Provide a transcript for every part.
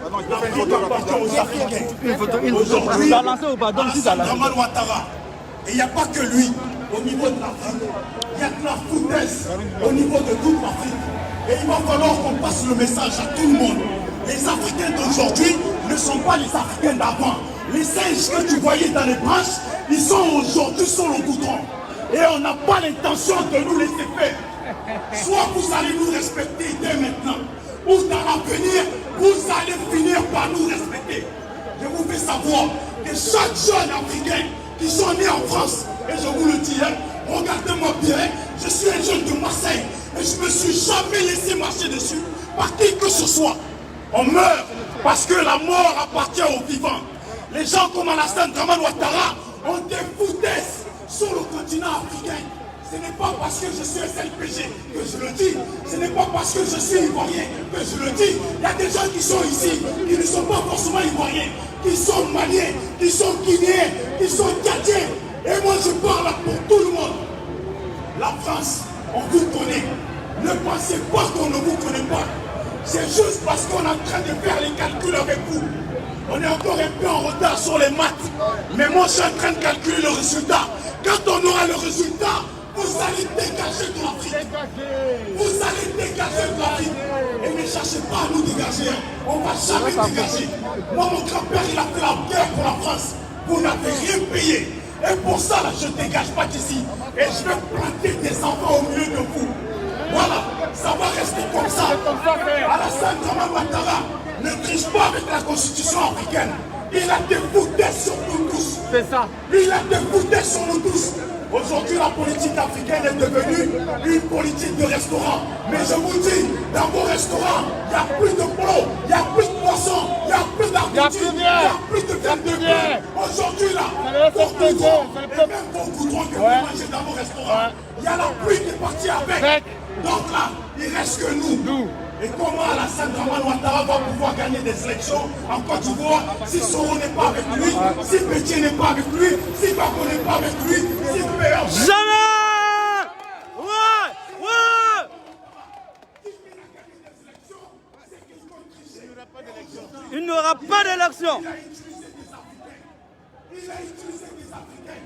appartient aux Africains. Aujourd'hui, Draman Ouattara, et il n'y a pas que lui au niveau de l'Afrique, il y a de la foutaise au niveau de toute l'Afrique. Et il va falloir qu'on passe le message à tout le monde. Les Africains d'aujourd'hui ne sont pas les Africains d'avant. Les singes que tu voyais dans les branches, ils sont aujourd'hui sur le goudron. Et on n'a pas l'intention de nous laisser faire. Soit vous allez nous respecter dès maintenant, ou dans l'avenir, vous allez finir par nous respecter. Je vous fais savoir que chaque jeune Africain qui sont nés en France, et je vous le dis, regardez-moi bien, je suis un jeune de Marseille, et je ne me suis jamais laissé marcher dessus par qui que ce soit. On meurt parce que la mort appartient aux vivants. Les gens comme Alassane Draman Ouattara ont des foutaises sur le continent africain. Ce n'est pas parce que je suis SLPG que je le dis. Ce n'est pas parce que je suis ivoirien que je le dis. Il y a des gens qui sont ici, qui ne sont pas forcément ivoiriens, qui sont maliens, qui sont guinéens, qui sont tchadiens. Et moi je parle pour tout le monde. La France, on vous connaît. Ne pensez pas qu'on ne vous connaît pas. C'est juste parce qu'on est en train de faire les calculs avec vous. On est encore un peu en retard sur les maths. Mais moi, je suis en train de calculer le résultat. Quand on aura le résultat, vous allez dégager de l'Afrique. Vous allez dégager de l'Afrique. Et ne cherchez pas à nous dégager. On ne va jamais dégager. Moi, mon grand-père, il a fait la guerre pour la France. Vous n'avez rien payé. Et pour ça, là, je ne dégage pas d'ici. Et je vais planter des enfants au milieu de vous. Voilà, ça va rester comme ça. Alassane Draman Ouattara ne triche pas avec la constitution africaine. Il a des foutaises sur nous tous. C'est ça. Il a des foutaises sur nous tous. Aujourd'hui, la politique africaine est devenue une politique de restaurant. Mais je vous dis, dans vos restaurants, il n'y a plus de plots, il n'y a plus de poissons, il n'y a plus d'arbitrage, il n'y a plus de viande de bœuf. Aujourd'hui, là, vos goudrons, et même vos goudrons que vous mangez dans vos restaurants, il y a la pluie qui est partie avec. Donc là, il reste que nous. Et comment Alassane Draman Ouattara va pouvoir gagner des élections en Côte d'Ivoire si Soro n'est pas avec lui, si Pétier n'est pas avec lui, si Bako n'est pas avec lui, si PR... Jamais! Ouais! Il n'y aura pas d'élection. Il a utilisé des Africains.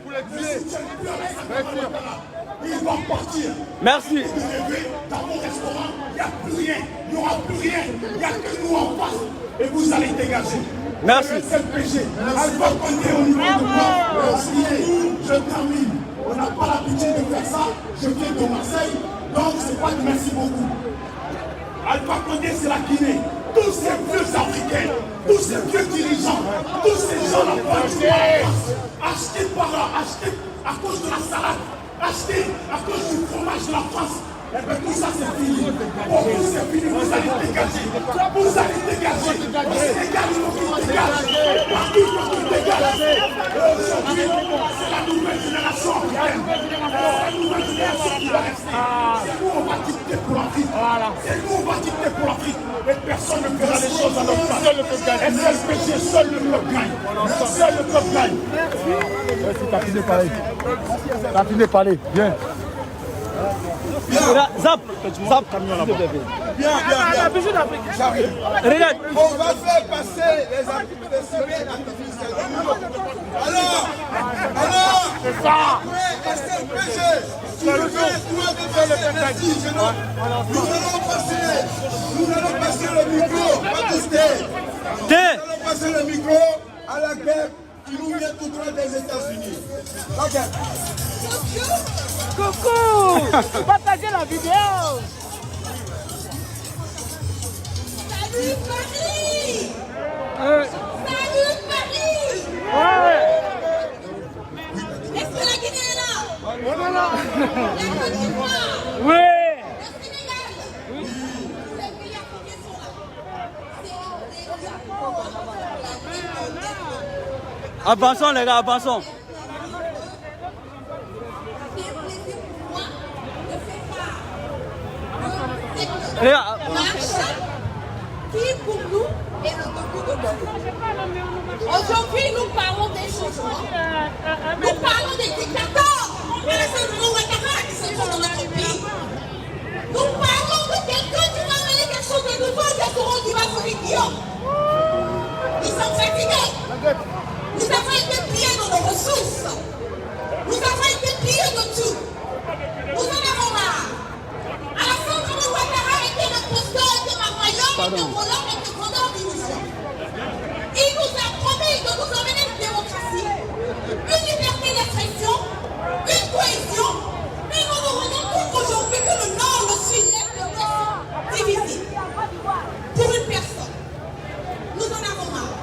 Pour les tuer. Il va partir. Merci. Dans mon restaurant, il n'y a plus rien. Il n'y aura plus rien. Il n'y a que nous en face. Et vous allez dégager. Merci. C'est le péché. Alpha Condé au niveau de moi. Je termine. On n'a pas l'habitude de faire ça. Je viens de Marseille. Donc, c'est pas de merci beaucoup. Alpha Condé, c'est la Guinée. Tous ces vieux Africains, tous ces vieux dirigeants, tous ces gens-là, achetés par là, achetés à cause de la salade, achetés à cause du fromage de la France. Eh bien tout ça c'est fini. Pour vous c'est fini, vous allez dégager. Vous allez dégager. Au Sénégal, il faut qu'ils dégagent. Partout, il faut qu'ils dégagent. Et aujourd'hui, c'est la nouvelle génération africaine. C'est la nouvelle génération qui va rester. C'est nous, on va dicter pour l'Afrique. C'est nous, on va dicter pour l'Afrique. Et personne ne fera les choses à notre place. Et c'est le péché, seul le peuple gagne. Seul le peuple gagne. Merci, t'as fini de parler. T'as fini de parler. Viens. Zap, zap. Bien. J'arrive. Regarde. On va faire passer les semaines artificielles. Alors, C'est ça. SLPG, tu veux merci, nous allons passer le micro, nous allons passer le micro à la guerre qui nous vient tout droit des États-Unis. Ok. Coucou! Partagez la vidéo! Salut Paris! Ouais. Salut Paris! Est-ce que la Guinée est là? On est là! La Côte d'Ivoire? Oui! Le Sénégal? Oui! Les pays africains sont là. Avançons les gars, avançons. Marche qui pour nous est le Togo de Togo. Aujourd'hui, nous parlons des changements. Nous parlons des dictateurs. Alassane Draman Ouattara qui se font dans notre pays. Nous parlons de quelqu'un qui va amener quelque chose de nouveau. de volant et de vendeur d'illusions. Il nous a promis de nous emmener une démocratie, une liberté d'expression, une cohésion, mais nous nous rendons compte aujourd'hui que le Nord, le Sud, l'Est, le Ouest divisé pour une personne. Nous en avons marre.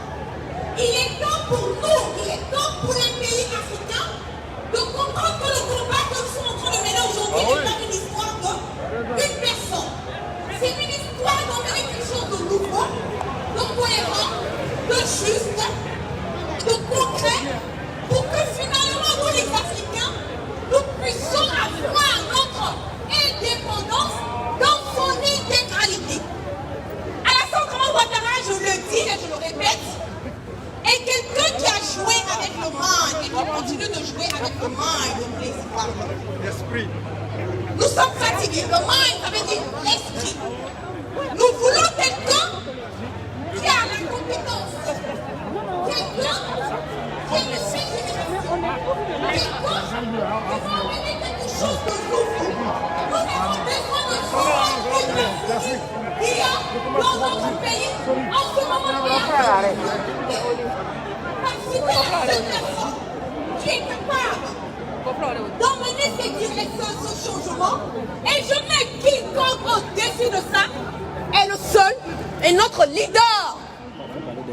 Il est temps pour nous, il est temps pour les pays africains de comprendre que le combat que nous sommes en train de mener aujourd'hui n'est pas une histoire d'une personne. C'est une histoire d'emmener quelque chose de nouveau, de cohérent, de juste, de concret, pour que finalement nous les Africains, nous puissions avoir notre indépendance dans son intégralité. Alassane Ouattara, je le dis et je le répète, est quelqu'un qui a joué avec le mind et qui continue de jouer avec le mind, le plaisir. L'esprit. Nous sommes fatigués. Le mind, ça veut dire l'esprit. Nous voulons quelqu'un qui a la compétence. Quelqu'un qui est le chef de génération. Quelqu'un qui va amener quelque chose de nouveau. Nous avons besoin de ce qui a dans notre pays en ce moment-là. Parce que c'est la seule personne qui est capable d'emmener ces directions, ce changement. Et je mets quiconque au-dessus de ça est le seul et notre leader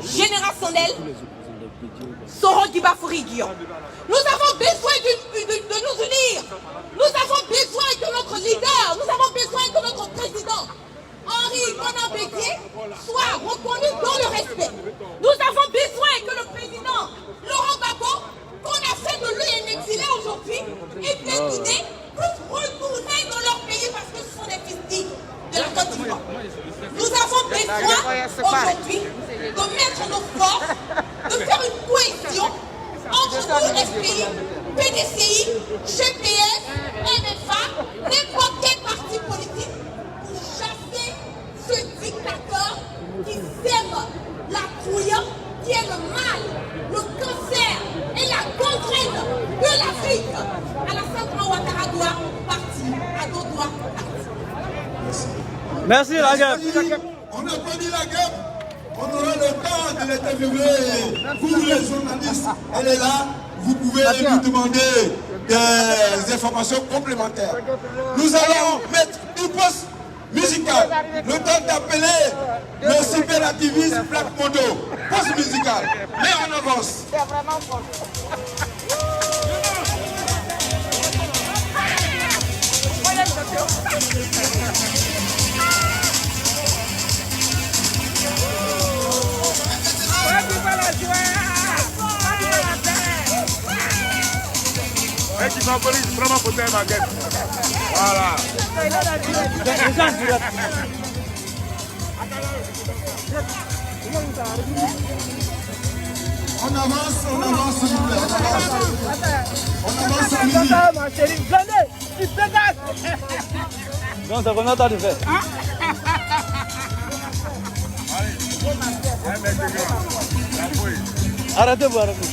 générationnel, Soro Dibafouri Guillaume. Nous avons besoin de nous unir. Nous avons besoin que notre leader, nous avons besoin que notre président, Henri Konan Bédié, soit reconnu dans le respect. Nous avons besoin que le président Laurent Gbagbo, qu'on a fait de lui un exilé aujourd'hui, et bien guidé, puisse retourner dans leur pays parce que ce sont des fils de la Côte d'Ivoire. Nous avons besoin aujourd'hui de mettre nos forces, de faire une cohésion entre tous les pays, PDCI, GPS, MFA, n'importe quel parti politique, pour chasser ce dictateur qui sème la trouille, qui est le mal, le cancer et la gangrène de l'Afrique. Alassane Ouattara doit partir, Ado doit partir. Merci la guerre. On n'a pas dit la guerre. On aura le temps de l'interviewer. Pour les journalistes, elle est là. Vous pouvez lui demander des informations complémentaires. Nous allons mettre une pause musicale. Le temps d'appeler le cyberactiviste Black Mondo. Pause musicale. Mais on avance. C'est vraiment fort. Tu vas police, vraiment pour faire ma gueule. Voilà. On avance, s'il vous plaît. On avance en musique. Ma chérie, venez, tu dégages. Donc, ça combien de temps de faire? Arrêtez-vous, arrêtez.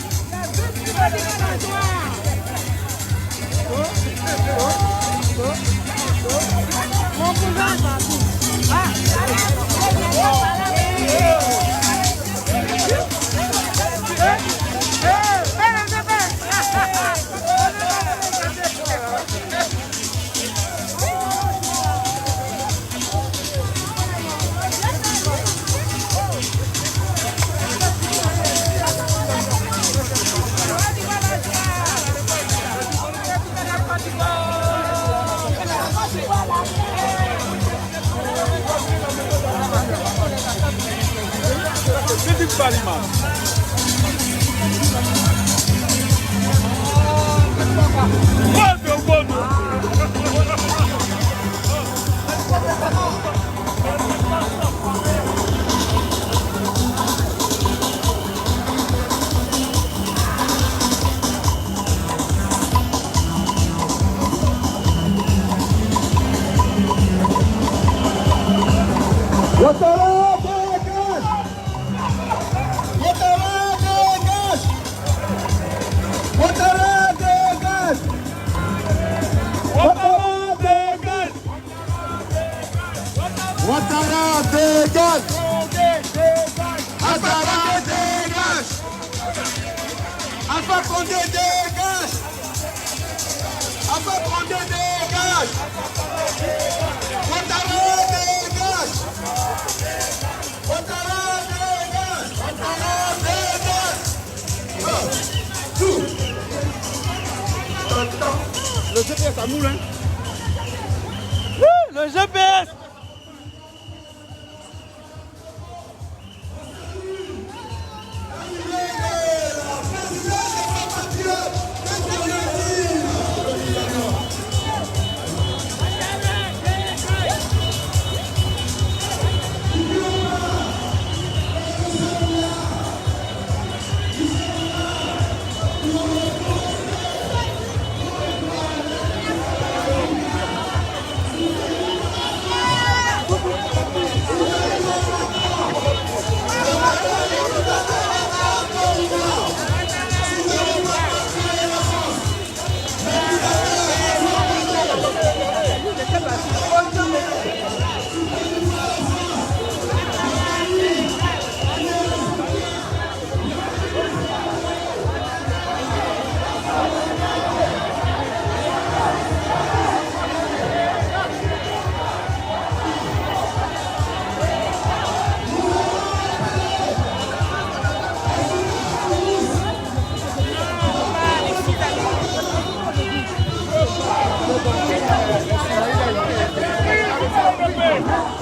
Mon cousin, Ouattara Ouattara, dégage. Ouattara, dégage. Alpha Condé, dégage. Alpha Condé, dégage. Ouattara, dégage. Ouattara, dégage. Ouattara, dégage. Tout. Le GPS à moule, hein? Le GPS.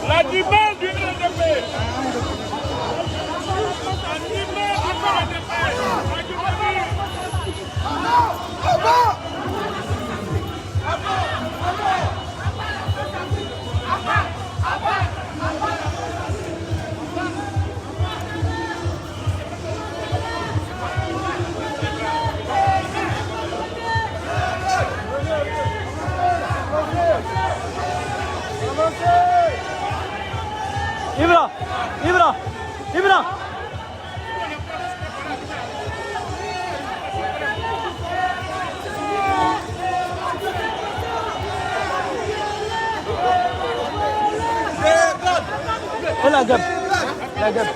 La demande d'une RDP. Ibra, Ibra, Ibra. Et la gueule. La gueule.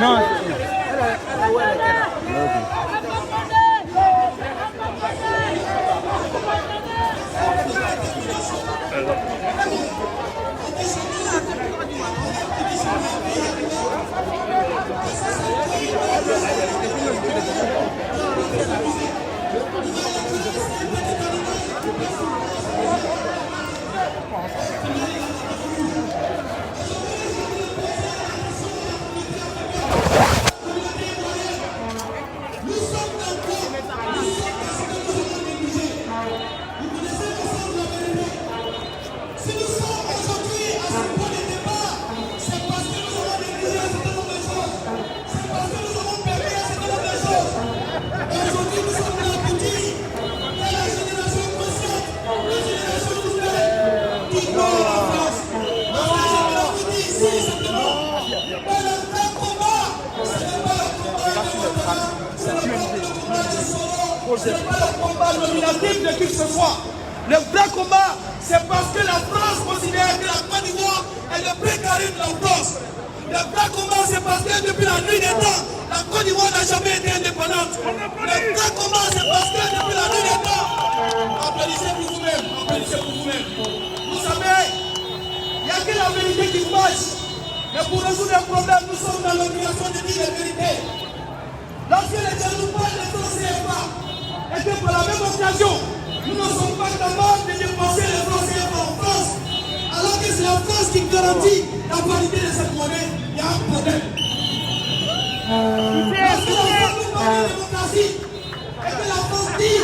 Non. C'est pas le combat nominatif de qui que ce soit. Le vrai combat, c'est parce que la France considère que la Côte d'Ivoire est le précaré de la France. Le vrai combat, c'est parce que depuis la nuit des temps, la Côte d'Ivoire n'a jamais été indépendante. Le vrai combat, c'est parce que depuis la nuit des temps, applaudissez pour vous-même, applaudissez pour vous-même. Vous savez, il n'y a que la vérité qui marche. Mais pour résoudre un problème, nous sommes dans l'obligation de dire la vérité. Lorsque les gens nous parlent de ton CFA, et que par la même occasion, nous ne sommes pas capables de dépenser les francs CFA en France, alors que c'est la France qui garantit la validité de cette monnaie, il y a un problème. Lorsque la France nous parle de démocratie, et que la France dit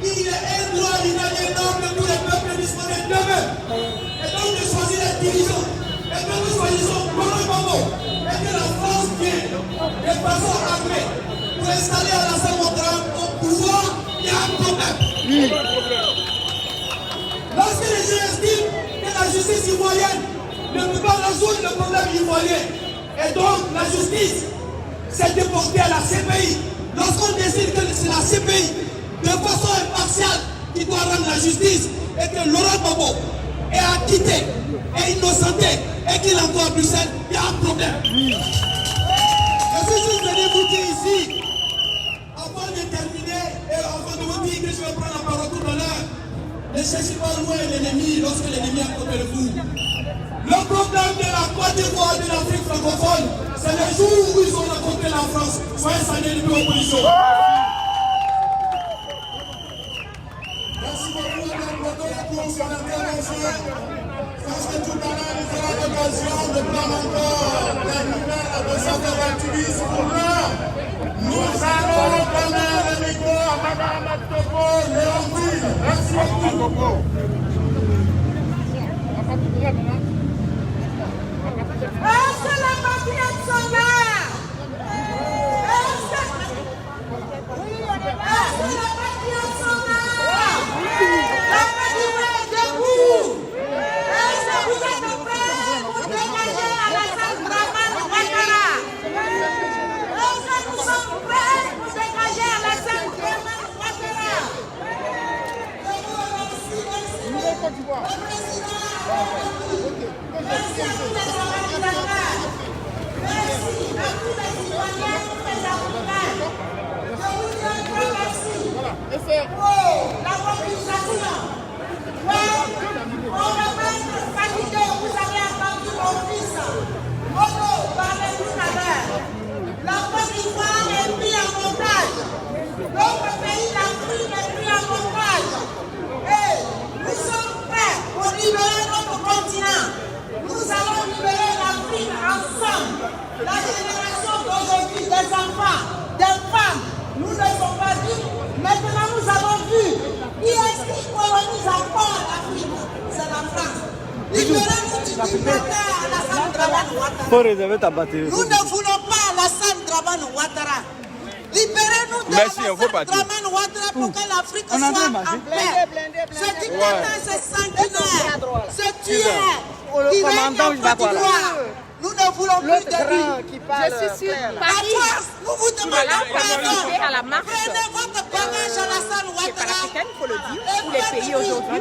qu'il est un droit inaliénable de tous les peuples disponibles d'eux-mêmes, et donc de choisir les dirigeants, et que nous choisissons Laurent Gbagbo, et que la France vient de façon armée pour installer à la Saint-Ouattara au pouvoir, il y a un problème. Lorsque les gens estiment que la justice ivoirienne ne peut pas résoudre le problème ivoirien, et donc la justice s'est déportée à la CPI, lorsqu'on décide que c'est la CPI de façon impartiale qui doit rendre la justice, et que Laurent Gbagbo et acquitté et innocenté et qu'il envoie à Bruxelles, il y a un problème. Je suis juste venu vous dire ici, avant de terminer et avant de vous dire que je vais prendre la parole tout à l'heure, ne cherchez pas loin l'ennemi lorsque l'ennemi est à côté de vous. Le problème de la Côte d'Ivoire de l'Afrique francophone, c'est le jour où ils ont rencontré la France. Soyez salués de l'opposition. Merci beaucoup, Mme Botola, pour son intervention. Parce que tout à l'heure, nous aurons l'occasion de prendre encore les nouvelles de cette activiste pour l'heure. Nous allons donner le micro à Mme Topo Léontine. Merci beaucoup. Est-ce que les patriotes sont là? Est-ce que les patriotes sont là? La Côte est debout. Est-ce que vous êtes prêts pour dégager Alassane Dramane Ouattara? Est-ce que nous sommes prêts pour dégager Alassane Dramane Ouattara? Merci à tous les organisateurs. Merci à tous les citoyens, tous les Africains. Je vous dis un grand merci pour la mobilisation. Ouais, pour le maître fatigué, vous avez entendu mon fils Mono parler tout à l'heure. La Côte d'Ivoire est prise en otage. Notre pays, l'Afrique, est pris en otage. Et nous sommes prêts pour libérer notre continent. Nous allons libérer l'Afrique ensemble. La génération d'aujourd'hui, des enfants, des femmes, nous ne sommes pas dupes. Maintenant, nous avons vu qui est-ce qui colonise encore l'Afrique. C'est la France. Libérez-nous du dictateur Alassane Dramane Ouattara. Faut réserver ta batterie. Nous ne voulons pas Alassane Dramane Ouattara. Libérez-nous de Alassane Dramane Ouattara pour que l'Afrique soit en paix. Ce dictateur, ce sanguinaire, ce tueur, qui règne en Côte d'Ivoire. Nous ne voulons plus de lui. Je suis sur Paris. Nous vous demandons pardon. À la marche Prenez votre bagage Alassane Ouattara. il faut le dire, tous les pays aujourd'hui.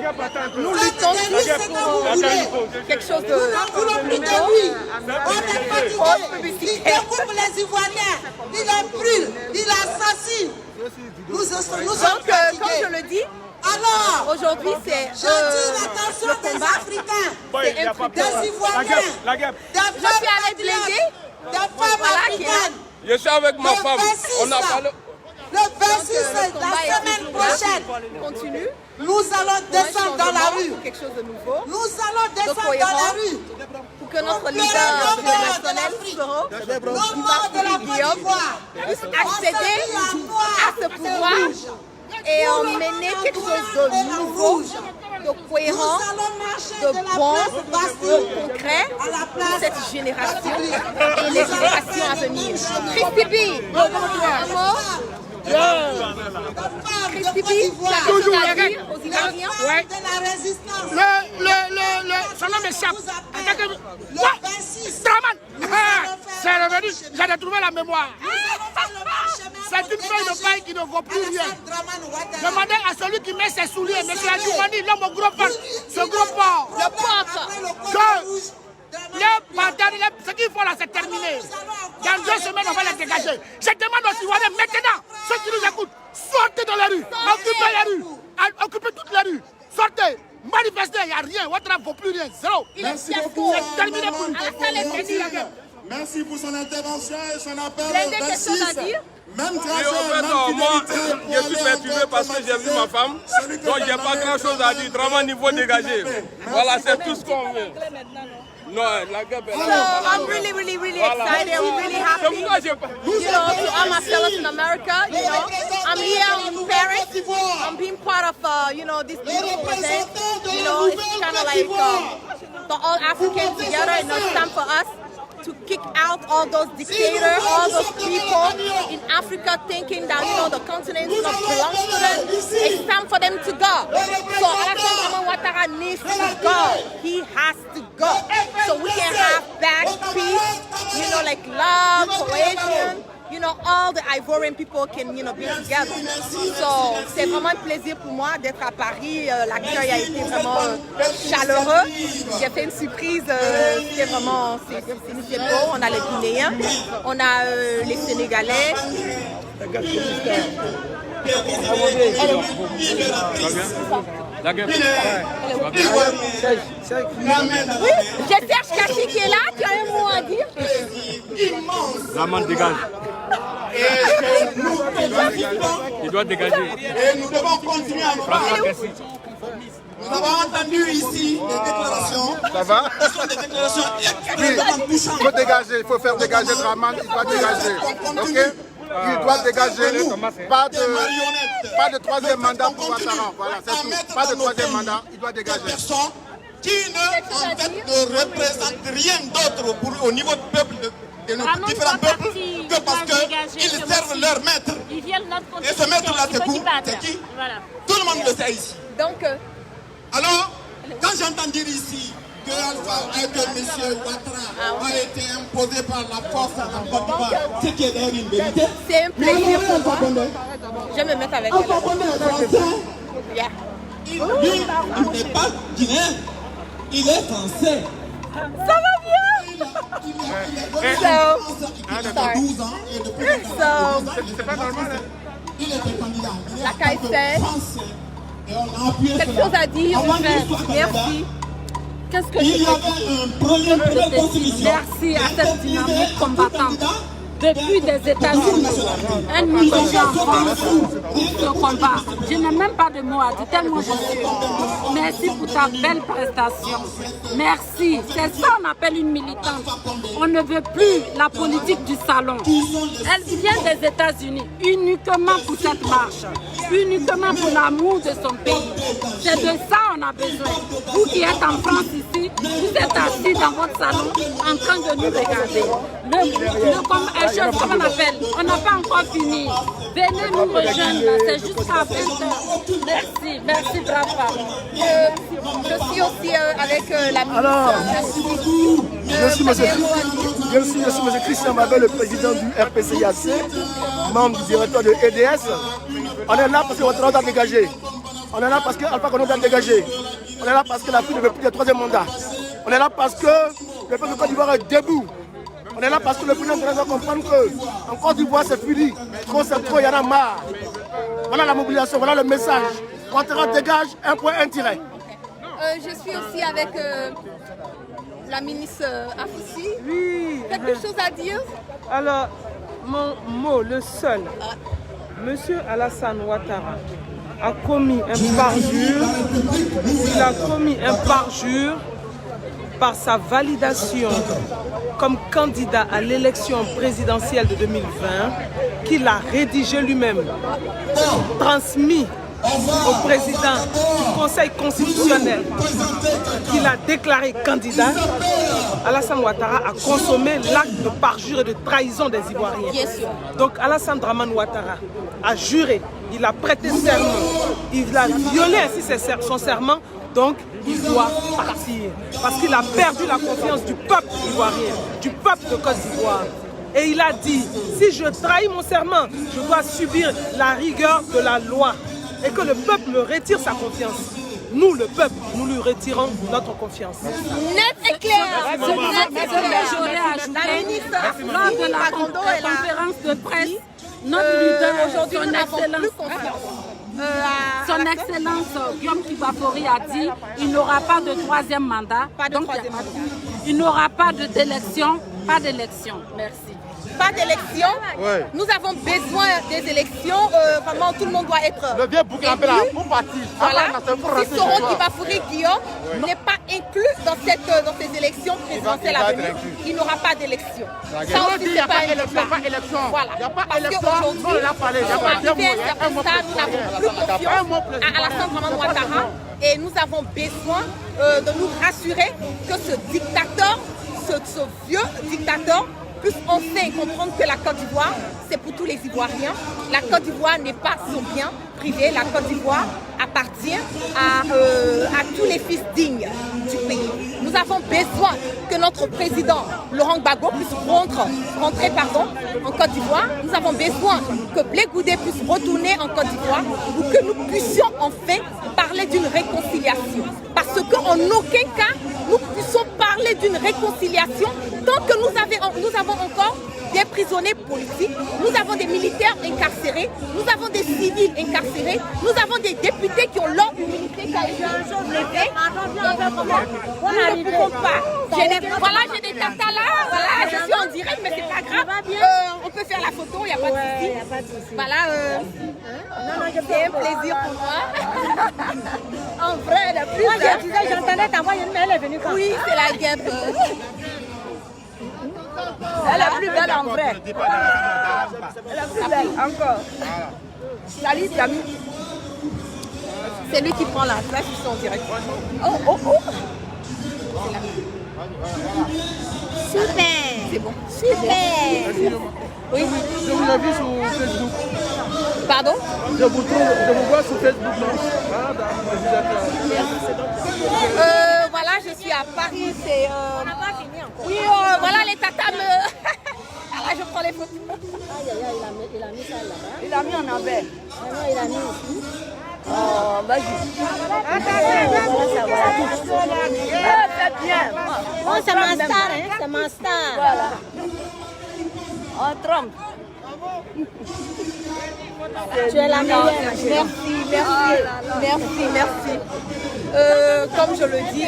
Nous Faites luttons de lui ce que vous voulez. quelque chose de Nous ne voulons plus de lui. On est fatigué. Il découpe les Ivoiriens. Il les brûle. Il assassine. Nous sommes Donc, fatigués. comme je le dis, Alors, aujourd'hui c'est j'attire l'attention le des combat. Africains, C'est un coup de- des Ivoiriens, des femmes Je suis allée patriotes, plaider. des femmes Voilà, africaines. Je suis avec ma Le femme. 26, On a parlé. le 26, Le la combat est semaine toujours prochaine, là, continue. nous allons descendre dans la rue. Pour quelque chose de nouveau, Nous allons de descendre dans la cohérent, rue. pour que notre Pour leader pleurer le mort de international l'Afrique. Soro Le mort de la Côte Guillaume d'Ivoire. puisse On accéder s'habille en noir à ce pouvoir et en mener quelque chose de nouveau, de cohérent, Nous allons marcher de de la bon, place de Bastille concret à la pour place cette génération et République. les générations à venir. Christy B, un mot. Christy B, tu as quelque chose à dire aux Ivoiriens? De la résistance. Son nom m'échappe. Le 26. Dramane. C'est revenu. J'ai retrouvé la mémoire. C'est une feuille de paille qui ne vaut plus rien. Demandez à celui qui met ses souliers, M. Adjoumani, l'homme au gros porc, ce gros porc, Le porc. que les batailles, ce qu'il faut là, c'est terminé. Dans 2 semaines, on va les dégager. Je demande aux Ivoiriens maintenant, ceux qui nous écoutent, sortez dans les rues, occupez les rues, occupez toutes les rues, sortez. Manifestez, il n'y a rien, Ouattara ne vaut plus rien, zéro. Merci beaucoup. C'est terminé pour nous. Merci pour son intervention et son appel Blindé, au quelque chose à 26. dire? Même Oui, trajet, en fait, même moi, fidélité pour je suis aller perturbé encore parce que j'ai vu ma femme. celui que Donc, j'ai j'ai pas nommé grand chose à dire. Dramane, il faut dégager. Voilà, c'est tout ce qu'on veut. Non, la gueule est So là. I'm really excited. I'm really C'est happy. pourquoi j'ai pas. To all my fellows in America, I'm here in Paris. I'm being part of, this beautiful event. It's kind of like the all Africans together, and it's time for us to kick out all those dictators, all those people in Africa thinking that, the continent not belongs to them. It's time for them to go. So Alassane Dramane Ouattara needs to go. He has to go. So we can have back peace, like love, cohesion, you know, all the Ivorian people can, you know, be together. So, c'est vraiment un plaisir pour moi d'être à Paris. L'accueil a été vraiment chaleureux. J'ai fait une surprise. C'était vraiment, c'est beau. On a les Guinéens, on a les Sénégalais. Oui, j'ai Serge Kachi qui est là, tu as un mot à dire? Draman dégage. Il doit dégager. Et nous devons continuer à parler. Nous avons entendu ici des déclarations. Ça va? Ce sont des déclarations extrêmement touchantes. Il faut dégager, il faut faire dégager Draman, il doit dégager. Ok? Il doit dégager. Pas de troisième mandat pour Ouattara. Voilà, c'est tout. Pas de troisième mandat, il doit dégager. Personne qui ne représente rien d'autre au niveau du peuple, de nos différents peuples, que parce qu'ils servent leur maître. Et ce maître-là, c'est qui? Tout le monde le sait ici. Donc, alors, quand j'entends dire ici que M. Ouattara a été imposé par la force en Côte d'Ivoire, ce qui est d'ailleurs une vérité. c'est un plaisir pour moi. Je vais me mettre avec elle. Yeah. Lui, il n'est pas guinéen, il est français. Ça va bien? C'est pas normal. Il était candidat. La KFC. Quelque chose à dire, merci. Qu'est-ce que je peux dire? Merci à cette dynamique combattante. Depuis des États-Unis, un Nigérien en France, ce combat. Je n'ai même pas de mots à dire, tellement je suis. Merci pour ta belle prestation. Merci. C'est ça qu'on appelle une militante. On ne veut plus la politique du salon. Elle vient des États-Unis uniquement pour cette marche, uniquement pour l'amour de son pays. C'est de ça qu'on a besoin. Vous qui êtes en France ici, vous êtes assis dans votre salon en train de nous regarder. Comme on appelle, on n'a pas encore fini. Venez nous rejoindre, c'est jusqu'à 20h. Merci, merci brave femme. Je suis aussi avec la ministre. Alors, je suis M. Christian Mabel, le président du RPCIAC, membre du directeur de EDS. On est là parce que Ouattara doit dégager. On est là parce que Alpha Condé doit dégager. On est là parce que l'Afrique ne veut plus de troisième mandat. On est là parce que le peuple de Côte d'Ivoire est debout. On est là parce que le président doit comprendre qu'en Côte d'Ivoire c'est fini. Trop c'est trop, il y en a marre. Voilà la mobilisation, voilà le message. Ouattara dégage, un point, un tiret. Je suis aussi avec la ministre Afissi. Oui. Quelque chose à dire? Alors, mon mot, le seul. Monsieur Alassane Ouattara a commis un parjure. Il a commis un parjure par sa validation comme candidat à l'élection présidentielle de 2020, qu'il a rédigé lui-même, transmis au président du Conseil constitutionnel, qu'il a déclaré candidat. Alassane Ouattara a consommé l'acte de parjure et de trahison des Ivoiriens. Donc Alassane Draman Ouattara a juré, il a prêté serment, il a violé ainsi son serment, donc il doit partir. Parce qu'il a perdu la confiance du peuple ivoirien, du peuple de Côte d'Ivoire. Et il a dit, si je trahis mon serment, je dois subir la rigueur de la loi. Et que le peuple me retire sa confiance. Nous, le peuple, nous lui retirons notre confiance. Net et clair. J'aurais ajouté, lors de la conférence de presse, notre leader, son Excellence Guillaume Kibafori a dit qu'il n'aura pas de troisième mandat. Il n'aura pas d'élection, pas d'élection. Merci. Pas d'élection. Ouais. Nous avons besoin des élections. Vraiment, tout le monde doit être. Le vieux Bougainville pour partir. Voilà. Si Soro Kibafori Guillaume n'est pas inclus dans ces élections présidentielles à venir, il n'aura pas d'élection. Ça aussi, c'est pas élection. Voilà. Il n'y a pas parce élection. qu'aujourd'hui, nous n'avons plus confiance à Alassane Draman Ouattara et nous avons besoin de nous rassurer que ce dictateur, ce vieux dictateur, puisse enfin comprendre que la Côte d'Ivoire, c'est pour tous les Ivoiriens. La Côte d'Ivoire n'est pas son bien privé. La Côte d'Ivoire appartient à tous les fils dignes du pays. Nous avons besoin que notre président Laurent Gbagbo puisse rentrer en Côte d'Ivoire. Nous avons besoin que Blé Goudé puisse retourner en Côte d'Ivoire pour que nous puissions enfin parler d'une réconciliation. Parce qu'en aucun cas, nous puissions parler d'une réconciliation tant que nous avons encore des prisonniers politiques, nous avons des militaires incarcérés, nous avons des civils incarcérés, nous avons des députés qui ont leur immunité qualifiée. Nous ne pouvons pas. J'ai des tatas là, voilà, je suis en direct, mais c'est pas grave. On peut faire la photo, il n'y a pas de souci. Voilà, c'est un plaisir pour moi. En vrai, la plus belle. Moi, j'entendais ta voix, mais elle est venue quand? Oui, c'est la guêpe. Elle est plus belle en vrai. Elle est plus belle encore. Salut, Samy. C'est lui qui prend la place, ils sont en direct. Oh. Super. C'est bon. Super. Oui. Je vous ai vu sur Facebook. Pardon? Je vous vois sur Facebook. Voilà, je suis à Paris. C'est. On n'a pas fini encore. Oui, voilà les tatas me. Là, je prends les photos. Il a mis ça là-bas. Il a mis en envers. Non, il a mis ici. Oh, vas-y. C'est bien. Oh, c'est ma star, hein? C'est ma star. Voilà. On trompe. Tu es la meilleure. Merci. Comme je le dis,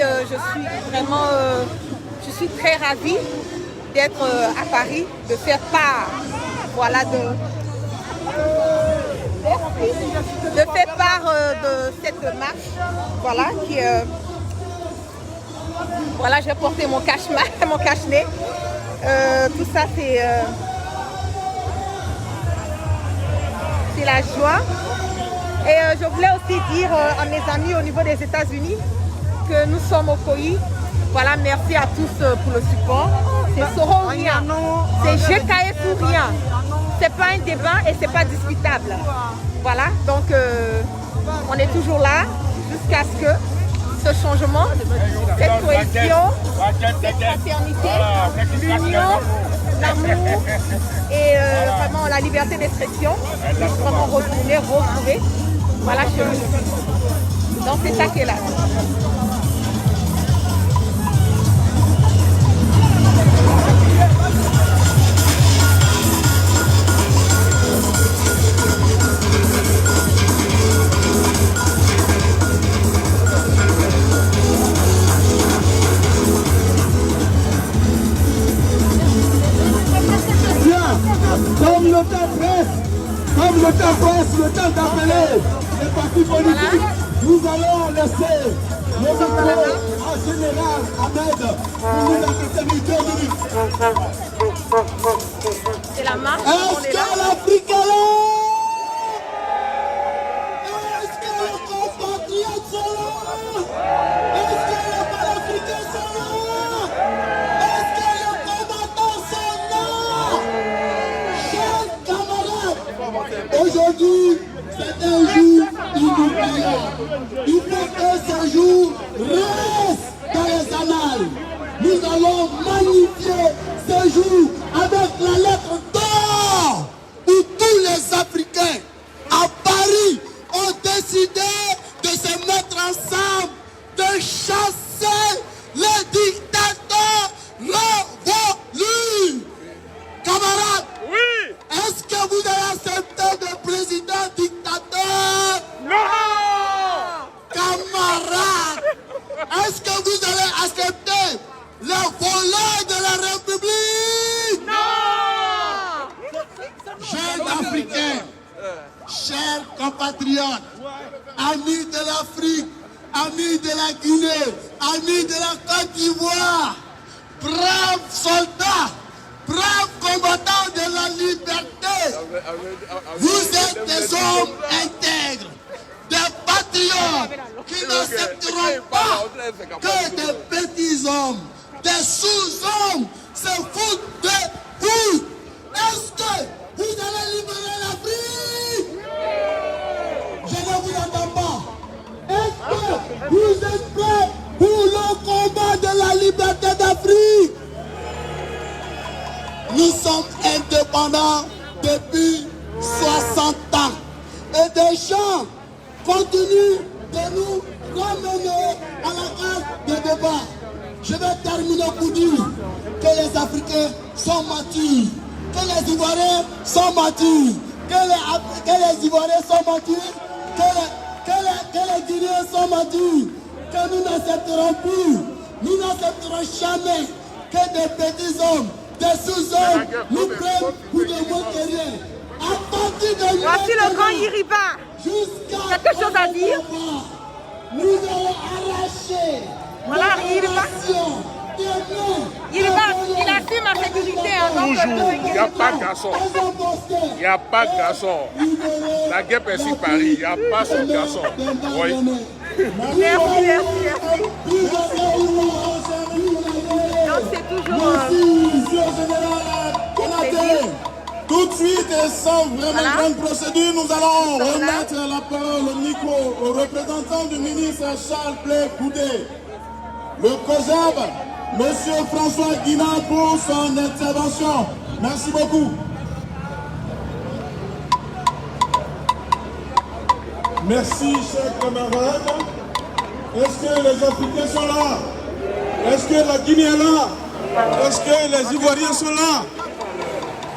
je suis très ravie d'être à Paris, de faire part, voilà, de cette marche, voilà, qui, voilà, j'ai porté mon cache-nez. Tout ça, c'est la joie. Et je voulais aussi dire à mes amis au niveau des États-Unis que nous sommes au COI. Voilà, merci à tous pour le support. C'est Soro-Rien, c'est GKE pour rien. C'est pas un débat et c'est pas discutable. Voilà, donc on est toujours là jusqu'à ce que ce changement, cette cohésion, cette fraternité, l'union, l'amour et vraiment la liberté d'expression puisse vraiment retrouver, voilà, chez nous. Donc c'est ça qui est là. Comme le temps presse, le temps d'appeler les partis politiques, nous allons laisser le micro en général Ahmed pour nous entretenir 2 minutes. C'est la marche. Est-ce que l'Afrique est là? Est-ce que nos compatriotes sont là? Est-ce que les Panafricains sont là? Est-ce que les combattants sont là? Chers camarades, aujourd'hui, c'est un jour inoubliable. Il faut que ce jour reste dans les annales. Nous allons magnifier ce jour avec la lettre d'or où tous les Africains à Paris ont décidé de se mettre ensemble, de chasser les dictateurs révolus. Camarades, oui. Est-ce que vous allez accepter de président dictateur? Non. Camarades, est-ce que vous allez accepter le volet de la République? Non. Jeunes Africains, chers compatriotes, amis de l'Afrique, amis de la Guinée, amis de la Côte d'Ivoire, braves soldats, braves combattants de la liberté, vous êtes des hommes intègres, des patriotes qui n'accepteront pas que des petits hommes, des sous-hommes se foutent de vous. Nous sommes indépendants depuis 60 ans. Et des gens continuent de nous ramener à la case de débat. Je vais terminer pour dire que les Africains sont matures, que les Ivoiriens sont matures, que les Ivoiriens sont matures, que les Guinéens sont matures, que nous n'accepterons plus, nous n'accepterons jamais que des petits hommes, des sous-hommes nous prennent pour des moins que rien. À partir de voici le grand Yiriba. Quelque chose à dire? Nous allons arracher. Voilà, Yiriba. Yiriba, il assume ma sécurité. Toujours, il n'y a pas de garçon. Il n'y a pas de garçon. La guerre persiste Paris, il n'y a pas ce garçon. Oui. Merci. Donc c'est toujours... Tout de suite et sans vraiment grande procédure, nous allons remettre la parole au micro au représentant du ministre Charles Blé Goudé. Le COJAB, M. François Guina pour son intervention. Merci beaucoup. Merci, chers camarades. Est-ce que les Africains sont là? Est-ce que la Guinée est là? Est-ce que les Ivoiriens sont là?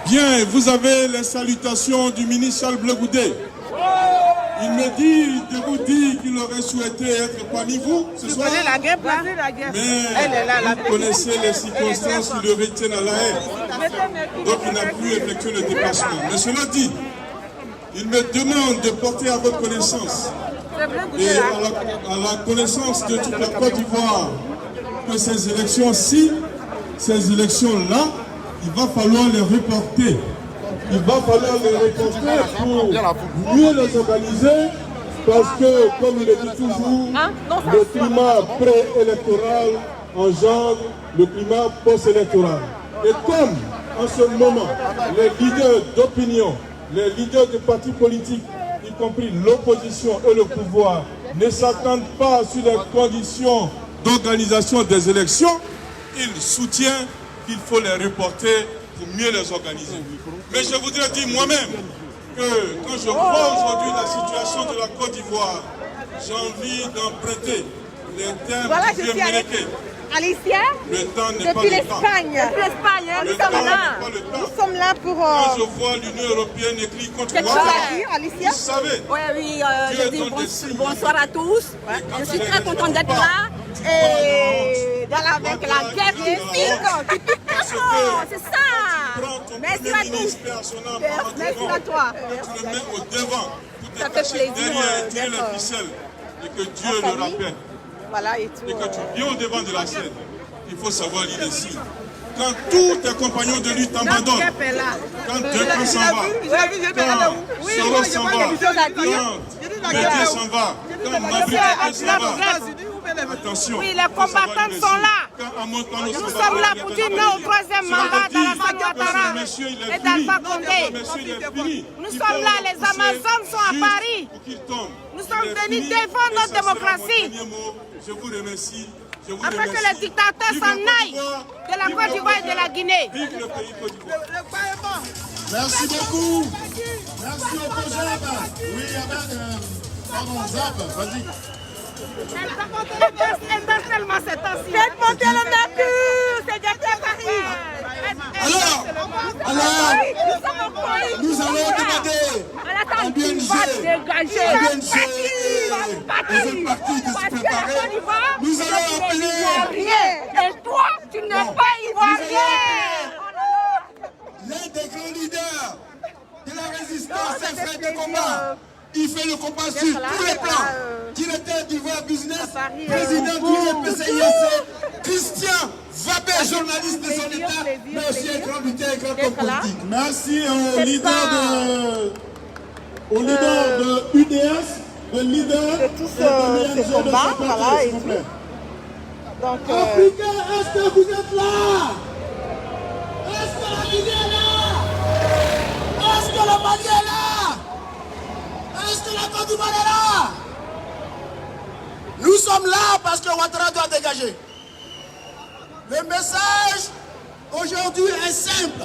Bien, vous avez les salutations du ministre Charles Blé Goudé. Il me dit de vous dire qu'il aurait souhaité être parmi vous ce soir. Mais vous connaissez les circonstances qui le retiennent à la haine. Donc il n'a plus effectué le déplacement. Mais cela dit, il me demande de porter à votre connaissance et à la connaissance de toute la Côte d'Ivoire que ces élections-ci, ces élections-là, il va falloir les reporter. Il va falloir les reporter pour mieux les organiser parce que, comme il le dit toujours, le climat pré-électoral engendre le climat post-électoral. Et comme en ce moment, les leaders d'opinion, les leaders des partis politiques, y compris l'opposition et le pouvoir, ne s'attendent pas sur les conditions d'organisation des élections, il soutient qu'il faut les reporter pour mieux les organiser. Mais je voudrais dire moi-même que quand je vois aujourd'hui la situation de la Côte d'Ivoire, j'ai envie d'emprunter les termes du vieux Ménéké. Alicia, le temps n'est pas depuis le temps. l'Espagne, nous sommes là pour... Quand je vois l'Union européenne écrire contre Quelque chose à dire, Alicia? vous savez. Oui, je dis bonsoir à tous. Je suis très contente d'être là. Et avec la guerre qui pique, c'est ça. Merci à tous. Merci à toi. Tu le mets au devant. Ça fait plaisir d'être les ficelles et que Dieu le rappelle. Voilà, et tout. Et quand tu viens au devant de la scène, il faut savoir lire les signes. Quand tous tes compagnons de lutte t'abandonnent, quand Decan s'en va, quand Soros s'en va, quand Bédier s'en va, quand Mabrika s'en va, attention. Oui, les combattants sont là. Nous sommes là pour dire non au troisième mandat d'Alassane Ouattara et d'Alpha Condé. Nous sommes là, les Amazones sont à Paris. Nous sommes venus défendre notre démocratie. Je vous remercie. Afin que les dictateurs s'en aillent de la Côte d'Ivoire et de la Guinée. Vive le pays Côte d'Ivoire. Merci beaucoup. Merci au COJAB. Oui, pardon, Zab, vas-y. Elle danse tellement cette temps-ci. Faites monter le mercure, c'est déjà Paris. Alors, nous allons demander à BNG, aux partis de se préparer. Nous allons appeler. Et toi, tu n'es pas ivoirien. L'un des grands leaders de la résistance, c'est frère de combat. Il fait le combat sur tous les plans. Directeur d'Ivoire Business, président du RPCIAC, Christian Vabé, journaliste de son état, mais aussi un grand lutteur et grand homme politique. Merci au leader de UDS, le leader de tous ces combats, voilà, et tout. Donc, Africains, est-ce que vous êtes là? Est-ce que la Guinée est là? Est-ce que le Mali est là? Est-ce que la Côte d'Ivoire est là? Nous sommes là parce que Ouattara doit dégager. Le message aujourd'hui est simple.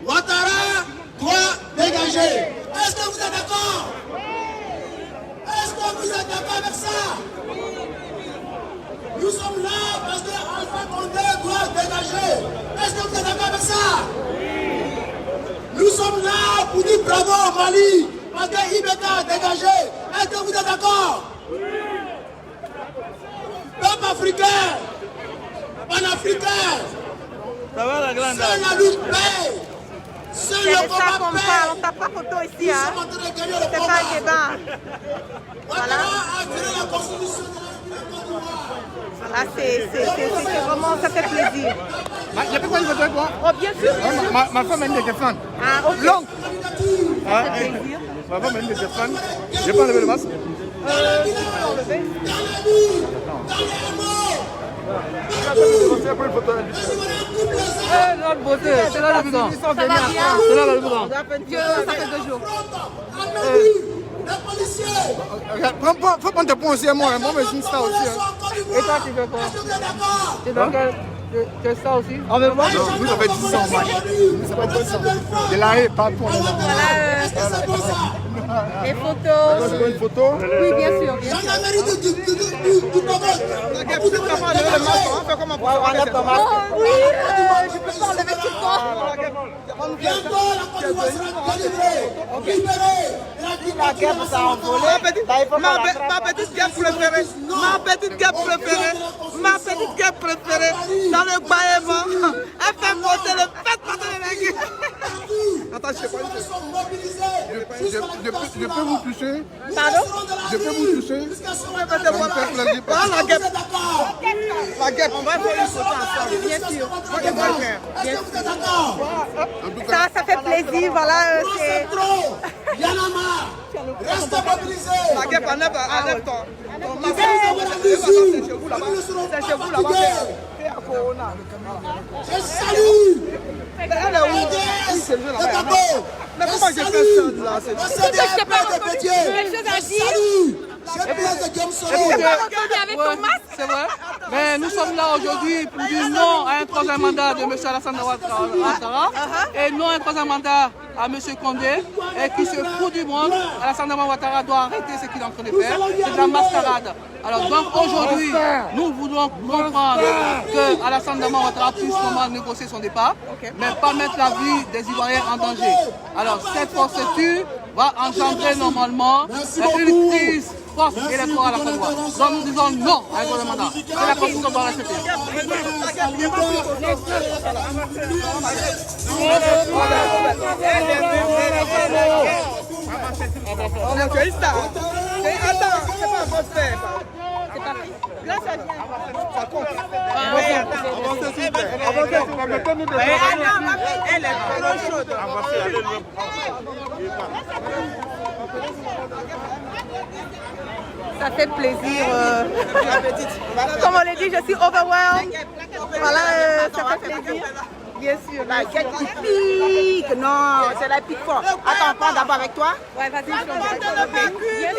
Ouattara doit dégager. Est-ce que vous êtes d'accord? Est-ce que vous êtes d'accord avec ça? Nous sommes là parce que Alpha Condé doit dégager. Est-ce que vous êtes d'accord avec ça? Nous sommes là pour dire bravo au Mali parce que Ibeka a dégagé. Est-ce que vous êtes d'accord? Peuple africain, panafricain, seule la lutte paye. Seul le combat paye. On ne tape pas photo ici, hein. C'est pas un débat. Voilà. Voilà, c'est vraiment, ça fait plaisir. Il y a plus quoi une photo avec moi? Oh, bien sûr. Ma femme a une de tes fans. Ah, ok. Longue. Ça fait plaisir. Ma femme a une de tes fans. J'ai pas enlevé le masque. Notre beauté, c'est là le bouton. Ça va bien? C'est là le bouton. Ça fait 2 jours. Faut prendre tes points aussi à moi. Moi, je suis ça aussi. Et toi, tu fais quoi? Tu es dans quel ça aussi? Non, vous avez 10 ans, moi. Ça va être 10 ans. De la haie, pas pour les Voilà. Les photos. une photo? Oui, bien sûr. Bien sûr. Oh oui, je peux pas enlever tout le temps. Bientôt, la Côte d'Ivoire sera délivrée. Libérée. La guerre s'est envolée. Ma petite guerre préférée. Ma petite guerre préférée. Ma petite guerre préférée. Dans le Baïma. Elle fait monter le fait passer les mecs. Attends, je sais pas. Je peux vous toucher? Pardon? Je peux vous toucher? La guerre. La guerre, on va faire une photo ensemble. Bien sûr. Est-ce que vous êtes d'accord? Ça fait plaisir. Voilà, c'est... Yanama, restez mobilisés. La guerre, enlève-toi. C'est chez vous là-bas. Je salue. Elle est où? Mais comment j'ai fait ça là? Je salue. C'est vrai. Mais nous sommes là aujourd'hui pour dire non à un troisième mandat de M. Alassane Ouattara et non à un troisième mandat à M. Condé et qui se fout du monde. Alassane Ouattara doit arrêter ce qu'il est en train de faire. C'est de la mascarade. Alors donc aujourd'hui, nous voulons comprendre que Alassane Ouattara puisse vraiment négocier son départ, mais pas mettre la vie des Ivoiriens en danger. Alors cette procédure va engendrer normalement une crise force électorale à la Côte d'Ivoire. Donc nous disons non à un troisième mandat. C'est la constitution qu'on doit respecter. Tu es une star. Attends, c'est pas un bon frère. C'est pas pris. Là, ça vient. Ça compte. Avancez, s'il vous plaît. Elle est trop chaude. Ça fait plaisir. Comme on l'a dit, je suis overwhelmed. Voilà, ça fait plaisir. Bien sûr. La guette qui pique. Non, c'est la pique fort. Attends, prends d'abord avec toi. Ouais, vas-y, je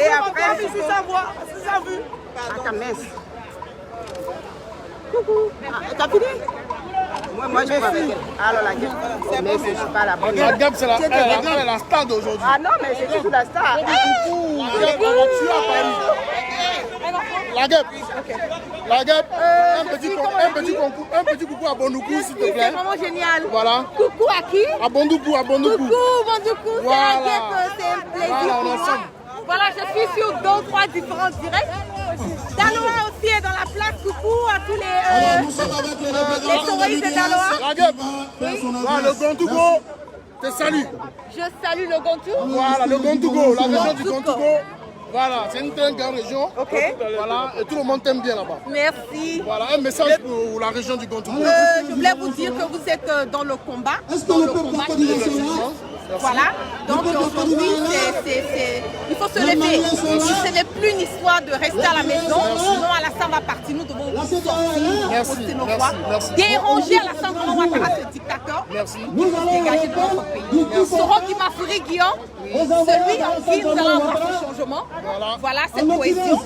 Et après, si ça voit, si ça vu. Attends, mince. Coucou. T'as fini? Moi, je vais avec elle. Alors, la guette. Mais je ne suis pas la bonne. La guêpe, c'est la star d'aujourd'hui. Ah non, mais c'est toujours la star. La guêpe. La guêpe. Un petit coucou à Bondoukou, s'il te plaît. C'est vraiment génial. Voilà. Coucou à qui? À Bondoukou, à Bondoukou. Coucou, Bondoukou. Voilà. C'est la guêpe, c'est un plaisir Voilà, on pour est moi. ensemble. Voilà, je suis sur 2 ou 3 différents directs. Daloa aussi est dans la place. Coucou à tous les touristes de Daloa. La guêpe. Voilà, le Gondougo te salue. Je salue le Gontou. Voilà, le Gondougo, la région du Gondougo. Voilà, c'est une très grande région. Ok. Voilà, et tout le monde t'aime bien là-bas. Merci. Voilà, un message pour la région du Gondougo. Je voulais vous dire que vous êtes dans le combat. Dans le combat qui est justice. Voilà. Donc aujourd'hui, il faut se lever. Ce n'est plus une histoire de rester à la maison. Non, Alassane va partir. Nous devons sortir, poster nos voix, déranger Alassane Ouattara, ce dictateur, dégager de notre pays. Soro Kimafuri Guillaume, celui en qui nous allons avoir ce changement. Voilà cette cohésion,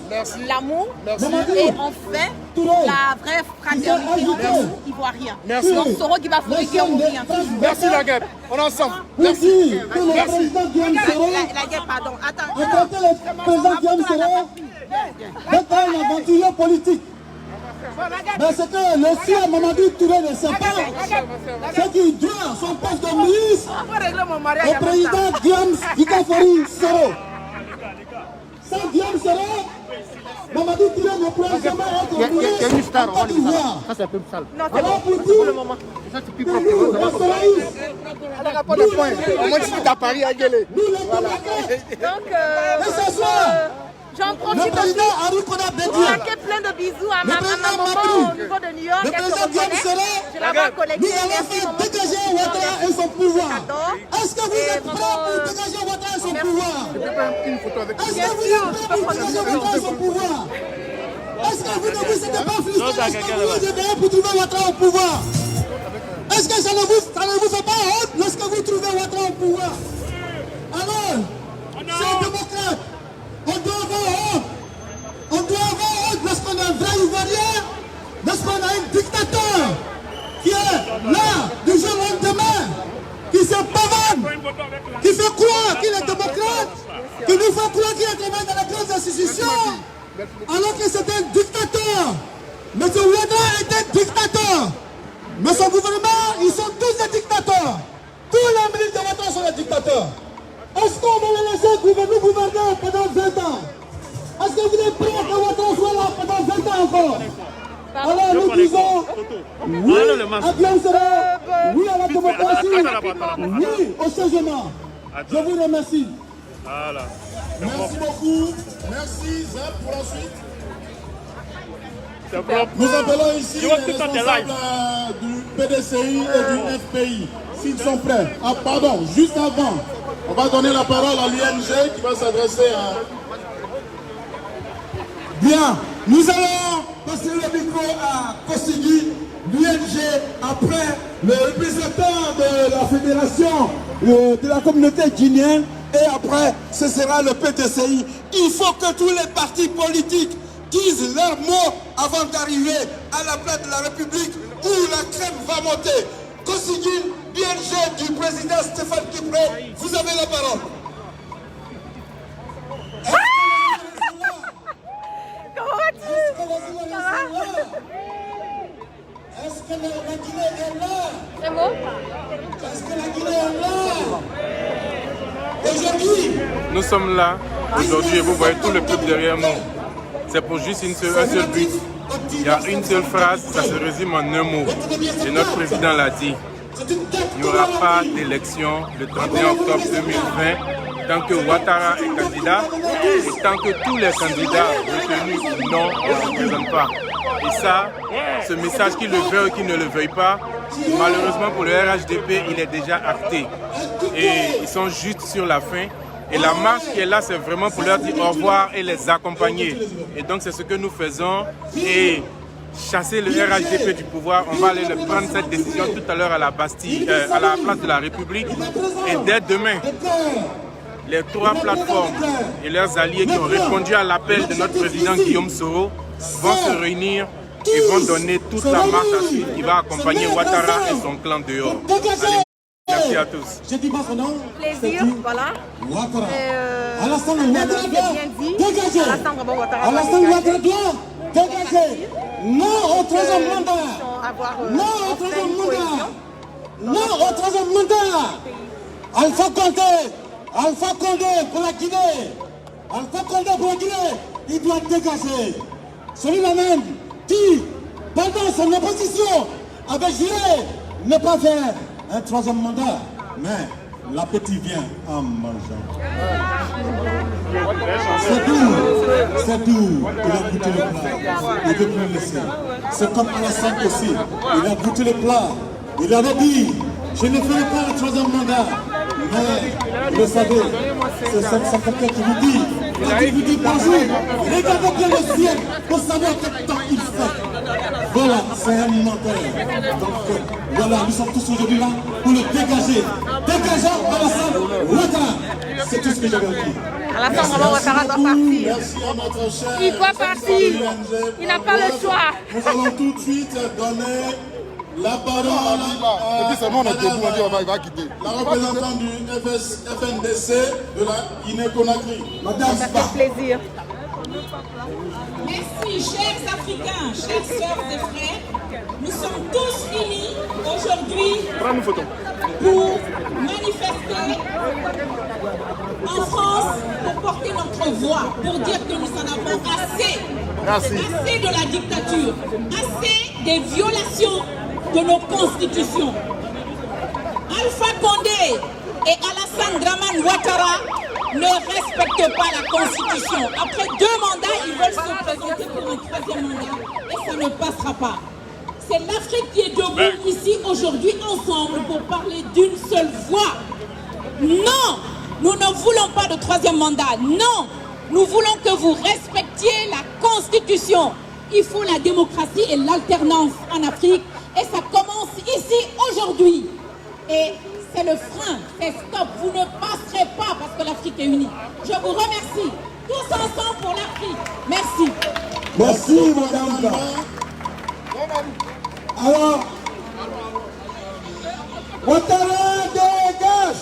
l'amour et enfin la vraie fraternité entre nous ivoiriens. Merci. Donc Soro qui va fabriquer au bien. Merci la guerre. On est ensemble. Merci. Merci. La guerre, pardon. Attends. Attendez le président Guillaume Soro d'être un aventurier politique. Mais ce que le sieur Mamadou Touré ne sait pas, c'est qu'il doit son poste de ministre au président Guillaume Soro. Sans Guillaume Soro, Mamadou Touré ne pourra jamais être ministre en Côte d'Ivoire. Ça, c'est un peu sale. Alors pour dire, Ça, c'est plus propre. Au moins, tu es à Paris, à Guélé. Donc, ce soir, j'en profite le président Henri Konan pour Bédier, claquer plein de bisous à ma maman au niveau de New York. le président Guillaume Soro, Je l'avais collecté. nous allons faire dégager Ouattara et son pouvoir. Est-ce que vous êtes prêts pour dégager Ouattara et son pouvoir? Une photo avec Est-ce que vous êtes prêts pour dégager Ouattara et son pouvoir? Est-ce que vous ne vous êtes pas frustré? Est-ce que vous vous êtes pour trouver Ouattara au pouvoir? Est-ce que ça ne vous fait pas honte lorsque vous trouvez Ouattara au pouvoir? Alors, c'est démocrate. On doit avoir honte. On doit avoir honte lorsqu'on est un vrai Ivoirien, lorsqu'on a un dictateur qui est là du jour au lendemain, qui se pavane, qui fait croire qu'il est démocrate, qui nous fait croire qu'il est travaille dans les grandes institutions, alors que c'est un dictateur. M. Ouattara est un dictateur. Mais son gouvernement, ils sont tous des dictateurs. Tous les ministres de Ouattara sont des dictateurs. Est-ce qu'on va les laisser nous gouverner pendant 20 ans? Est-ce que vous êtes prêts que Ouattara soit là pendant 20 ans encore? Alors nous disons oui à Guillaume Soro, oui à la démocratie, oui au changement. Je vous remercie. Voilà. Merci beaucoup. Merci, Zep, pour la suite. Nous appelons ici les responsables du PDCI et du FPI, s'ils sont prêts. Ah pardon, juste avant, on va donner la parole à l'ING qui va s'adresser à... Bien, nous allons passer le micro à Kossigui, l'ING, après le représentant de la fédération de la communauté guinéenne, et après ce sera le PDCI. Il faut que tous les partis politiques disent leurs mots avant d'arriver à la place de la République où la crème va monter. Kossigui, l'ING du président Stéphane Kipré, vous avez la parole. Est-ce que la Guinée est là? C'est bon? Est-ce que la Guinée est là? Aujourd'hui, nous sommes là, aujourd'hui, et vous voyez tout le peuple derrière nous. C'est pour juste un seul but. Il y a une seule phrase, ça se résume en un mot. Et notre président l'a dit. Il n'y aura pas d'élection le 31 octobre 2020 tant que Ouattara est candidat et tant que tous les candidats retenus non ne se présentent pas. Et ça, ce message, qu'ils le veuillent ou qu'ils ne le veuillent pas, malheureusement pour le RHDP, il est déjà acté. Et ils sont juste sur la fin. Et la marche qui est là, c'est vraiment pour leur dire au revoir et les accompagner. Et donc c'est ce que nous faisons. Et chasser le RHDP du pouvoir, on va aller prendre cette décision tout à l'heure à la Bastille, à la place de la République. Et dès demain, les trois plateformes et leurs alliés qui ont répondu à l'appel de notre président Guillaume Soro vont se réunir et vont donner toute la marche à suivre qui va accompagner Ouattara et son clan dehors. Allez, merci à tous. Je dis pas son nom. Plaisir, voilà. Ouattara. Alassane Ouattara doit dégager. Non au troisième mandat. Non au troisième mandat. Non au troisième mandat. Alpha Condé pour la Guinée. Alpha Condé pour la Guinée. Il doit dégager. Celui-là même qui, pendant son opposition, avait juré ne pas faire un troisième mandat. Mais l'appétit vient en mangeant. C'est doux. Il a goûté le plat. Il ne veut plus laisser. C'est comme Alassane aussi. Il a goûté le plat. Il avait dit, je ne ferai pas le troisième mandat. Mais, vous savez, c'est cette secrétaire qui vous dit, qui vous dit bonjour. Regardez bien le ciel pour savoir quel temps il fait. Voilà, c'est alimentaire. Donc voilà, nous sommes tous aujourd'hui là pour le dégager. Dégageons Alassane Ouattara. C'est tout ce que j'avais dit. Alassane Ouattara doit partir. Il doit partir. Il n'a pas le choix. Nous allons tout de suite donner la parole Et puis seulement on est debout, on dit il va quitter. la représentante du FNDC de la Guinée-Conakry. Madame Ça fait plaisir. Merci, chers Africains, chers sœurs et frères. Nous sommes tous unis aujourd'hui pour manifester en France, pour porter notre voix, pour dire que nous en avons assez. Assez de la dictature, assez des violations de nos constitutions. Alpha Condé et Alassane Dramane Ouattara ne respectent pas la Constitution. Après 2 mandats, ils veulent se présenter pour un 3e mandat et ça ne passera pas. C'est l'Afrique qui est debout ici aujourd'hui ensemble pour parler d'une seule voix. Non, nous ne voulons pas de 3e mandat. Non, nous voulons que vous respectiez la Constitution. Il faut la démocratie et l'alternance en Afrique et ça commence ici aujourd'hui. Et c'est le frein, c'est stop. Vous ne passerez pas parce que l'Afrique est unie. Je vous remercie. Tous ensemble pour l'Afrique. Merci. Merci, madame. Alors, Ouattara dégage.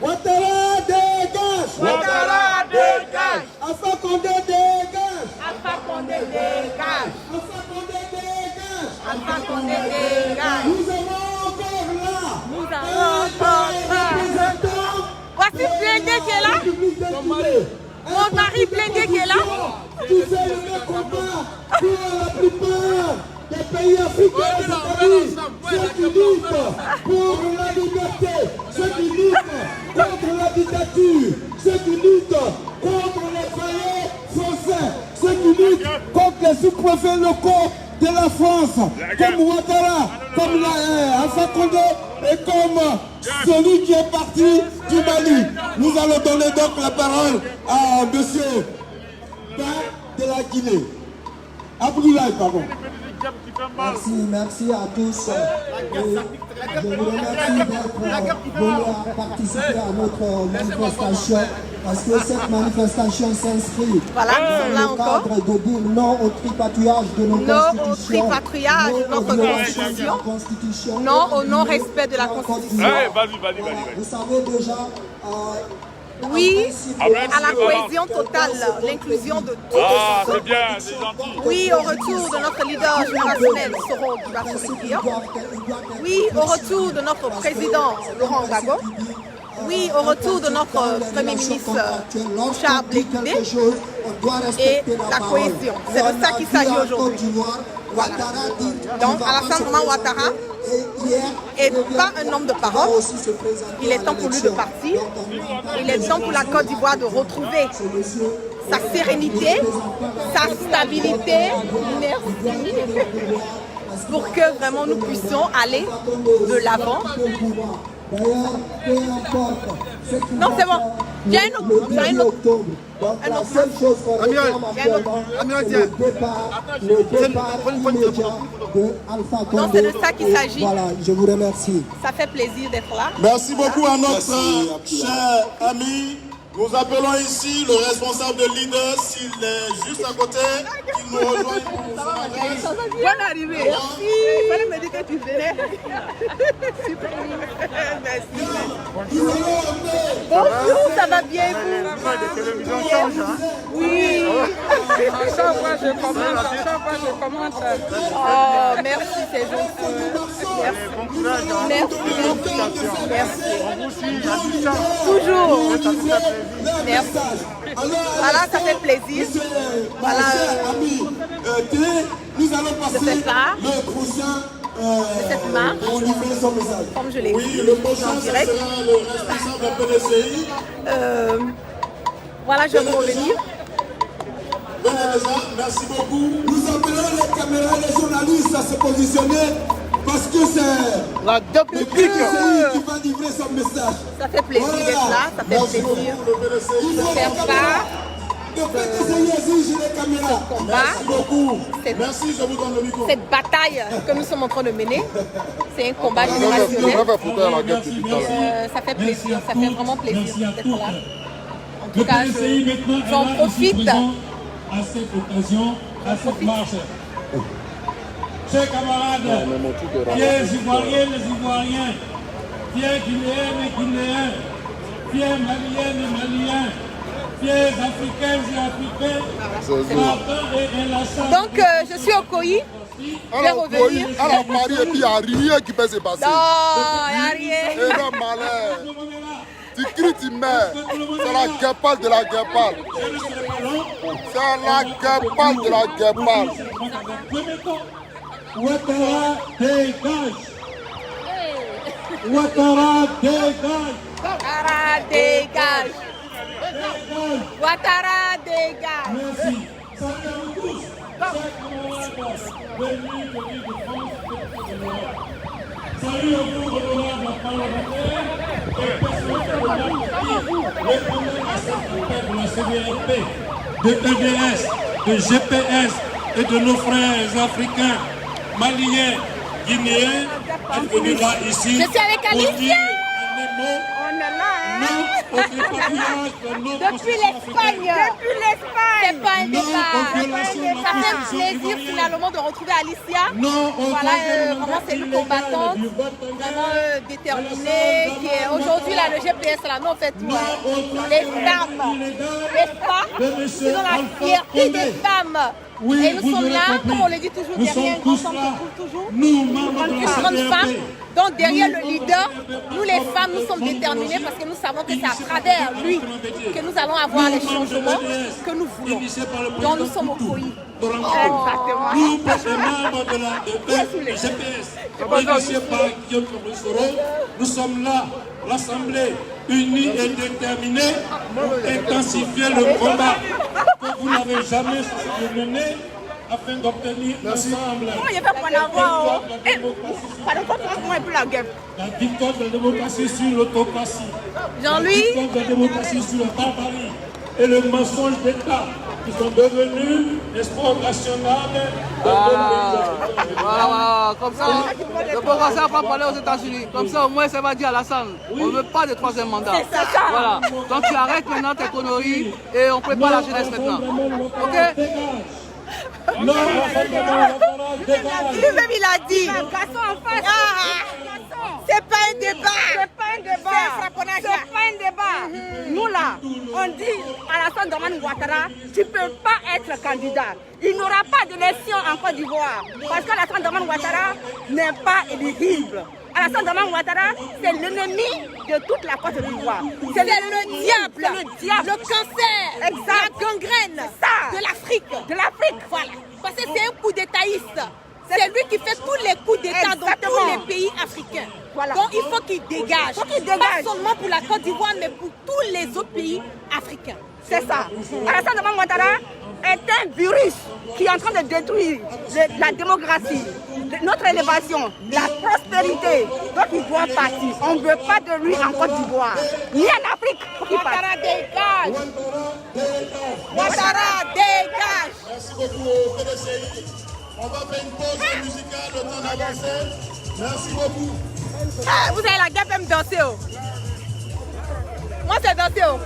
Ouattara dégage. Ouattara dégage. Alpha Condé dégage. Alpha Condé dégage. Alpha Condé dégage. Alpha Condé dégage. Nous avons encore là. Nous avons encore là. Voici Blindé qui est là. Mon mari Blindé qui est là. Tu sais le même combat pour la plupart des pays africains, ceux qui luttent pour la liberté, ceux qui luttent contre la dictature, ceux qui luttent contre les foyers français, ceux qui luttent contre les sous-préfets locaux de la France, comme Ouattara, comme Alpha Condé et comme celui qui est parti du Mali. Nous allons donner donc la parole à monsieur de la Guinée. Abdoulaye, pardon. Merci à tous. Je vous remercie d'être venus participer à notre manifestation parce que cette manifestation s'inscrit dans le cadre de dire non au tripatouillage de nos constitutions. Non au tripatouillage de notre constitution. Non au non-respect de la constitution. Vous savez déjà... oui, à la cohésion totale, l'inclusion de tous. Ah, c'est bien, c'est gentil. Oui, au retour de notre leader générationnel, Soro Guibassou. Oui, au retour de notre président, Laurent Gbagbo. Oui, au retour de notre Premier ministre, Charles Blé et la cohésion. C'est de ça qu'il s'agit aujourd'hui. Voilà. Donc, Alassane Ouattara n'est pas un homme de parole. Il est temps pour lui de partir. Il est temps pour la Côte d'Ivoire de retrouver sa sérénité, sa stabilité. Merci. Pour que vraiment nous puissions aller de l'avant. Non, c'est bon. Il y a un autre. Il y a un autre. La seule chose qu'on réclame actuellement, c'est le départ immédiat de Alpha Condé. Donc c'est de ça qu'il s'agit. Voilà, je vous remercie. Ça fait plaisir d'être là. Merci beaucoup à notre cher ami. Nous appelons ici le responsable de leader, s'il est juste à côté, qu'il nous rejoigne pour son adresse. Bonne arrivée. Merci. Il fallait me dire que tu venais. Super. Merci. Bonjour, ça va bien vous? La télévision change, hein? Oui. À chaque fois je commente. Oh, merci, c'est gentil. Merci. Merci. Toujours. Merci. Voilà, ça fait plaisir. Voilà. Nous allons passer le prochain cette marche, comme je l'ai dit, en direct. Voilà, je vais vous revenir. Merci beaucoup. Nous appelons les caméras et les journalistes à se positionner parce que c'est la le PDCI qui va livrer son message. Ça fait plaisir d'être là, ça fait plaisir de faire part cette bataille que nous sommes en train de mener. C'est un combat générationnel. Ça fait plaisir, ça fait vraiment plaisir d'être là. En tout cas, j'en profite. À cette occasion, à cette marche. Chers camarades, fiers Ivoiriens, les Ivoiriens, fiers Guinéennes et Guinéens, fiers Maliennes et Maliens, fiers Africains et Africains, donc je suis au Koyi. Je vais revenir. À la Paris et puis il n'y a rien qui peut se passer. Non, il n'y a rien. Et là, malin. Tu cries, tu meurs. C'est la guépale de la guépale. C'est la guépale de la guépale. Ouattara dégage. Ouattara dégage. Ouattara dégage. Ouattara dégage. Merci. Salut à vous tous. Chers camarades, venus de France et de l'Europe. Salut à vous, honorables parlementaires et personnels répondez à cette appel de la CDRP, de EDS, de GPS et de nos frères africains, maliens, guinéens, êtes venus là ici. Je suis avec Alicia. On est là, Depuis l'Espagne. C'est pas un débat. Ça fait plaisir finalement de retrouver Alicia. Voilà, vraiment c'est une combattante, vraiment déterminée, qui est aujourd'hui là, le GPS là, nous on fait tout. Les femmes, n'est-ce pas? Sinon la fierté des femmes. Et nous sommes là, comme on le dit toujours, derrière un grand homme qui court toujours. Une grande femme. Donc derrière le leader, nous les femmes, nous sommes déterminées parce que nous savons que c'est à travers lui que nous allons avoir les changements que nous voulons. Donc nous sommes au Koyi. Exactement. Nous, les membres de la GPS, initiés par Guillaume Comissoro, nous sommes là, l'Assemblée unie et déterminée pour intensifier le combat que vous n'avez jamais cessé de mener afin d'obtenir ensemble la victoire de la démocratie sur l'autocratie, Jean-Louis, la victoire de la démocratie sur la barbarie et le mensonge d'État qui sont devenus l'espoir national. Voilà, comme ça, le programme ça va parler aux États-Unis. Comme ça, au moins, ça va dire à Alassane, on ne veut pas de troisième mandat. C'est ça. Voilà. Donc tu arrêtes maintenant tes conneries et on prépare la jeunesse maintenant. Ok? Non, lui-même il a dit. C'est pas un débat. C'est pas un débat. C'est pas un débat. Nous là, on dit Alassane Dramane Ouattara, tu ne peux pas être candidat. Il n'y aura pas d'élection en Côte d'Ivoire. Parce qu'Alassane Dramane Ouattara n'est pas éligible. Alassane Dramane Ouattara, c'est l'ennemi de toute la Côte d'Ivoire. C'est le diable, le cancer, exact. La gangrène de l'Afrique. De l'Afrique, voilà. Parce que c'est un coup d'étaïste. C'est lui qui fait tous les coups d'État dans tous les pays africains. Voilà. Donc il faut qu'il dégage. Pas seulement pour la Côte d'Ivoire, mais pour tous les autres pays africains. C'est ça. Alassane Dramane Ouattara est un virus qui est en train de détruire la démocratie, notre élévation, la prospérité. Donc il doit partir. On ne veut pas de lui en Côte d'Ivoire, ni en Afrique. Ouattara dégage. Ouattara dégage. Merci beaucoup, PDCI. On va faire une pause musicale, le temps d'avancer. Merci beaucoup. Ah, vous avez la gueule me danser. Oh. Moi, c'est danser. Oh.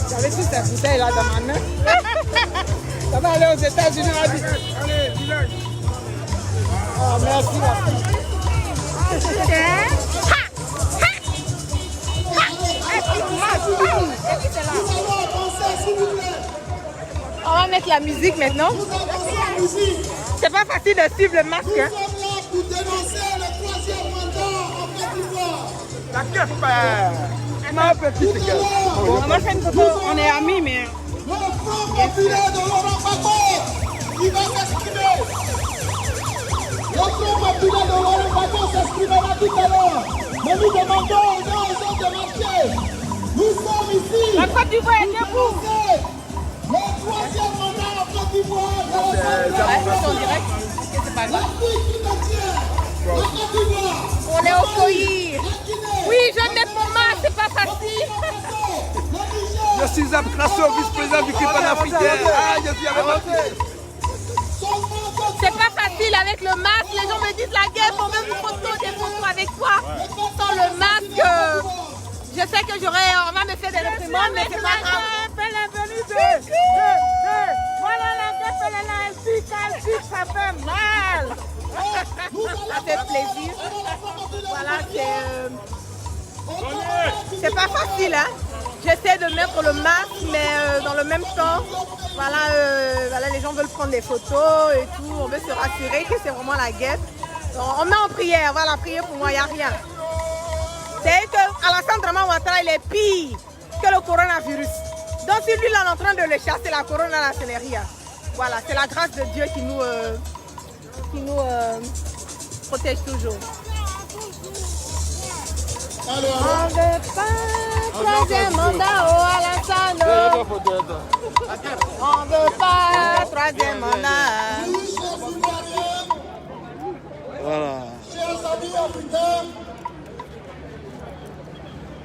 J'avais toutes ces bouteilles là dans ma main. Ça va aller aux États-Unis. Allez, village. Oh, merci. On va mettre la musique maintenant. C'est pas facile de suivre le masque. Hein. Nous sommes là pour dénoncer le troisième mandat en Côte d'Ivoire. La keuf, ma petite gueule. On va faire une photo, on est amis, mais... Le Front populaire de Laurent Gbagbo, il va s'exprimer. Le Front populaire de Laurent Gbagbo s'exprimera tout à l'heure. Mais nous demandons aux gens et aux hommes de marcher. Nous sommes ici. La Côte d'Ivoire est debout. Le troisième mandat en Côte d'Ivoire. On est au Koyi. Oui, je mets mon masque, c'est pas facile. Sizap Krasso, vice-président du CRI panafricain. Ah, je suis avec moi. C'est pas facile avec le masque. Les gens me disent la guerre, on veut des photos avec toi. Sans le masque, je sais que on va me faire des réprimandes, mais c'est pas grave. Voilà la guerre, elle pique, ça fait mal. Ça fait plaisir. Voilà, c'est pas facile, hein. J'essaie de mettre le masque, mais dans le même temps, voilà, les gens veulent prendre des photos et tout. On veut se rassurer que c'est vraiment la guerre. Donc, on met en prière, voilà, priez pour moi, il n'y a rien. C'est que Alassane Draman Ouattara, il est pire que le coronavirus. Donc si lui, là, on est en train de le chasser, la corona, là, ce n'est rien. Voilà, c'est la grâce de Dieu qui nous protège toujours. On veut pas troisième mandat au Alassane. On veut pas troisième mandat. Voilà. Chers amis africains,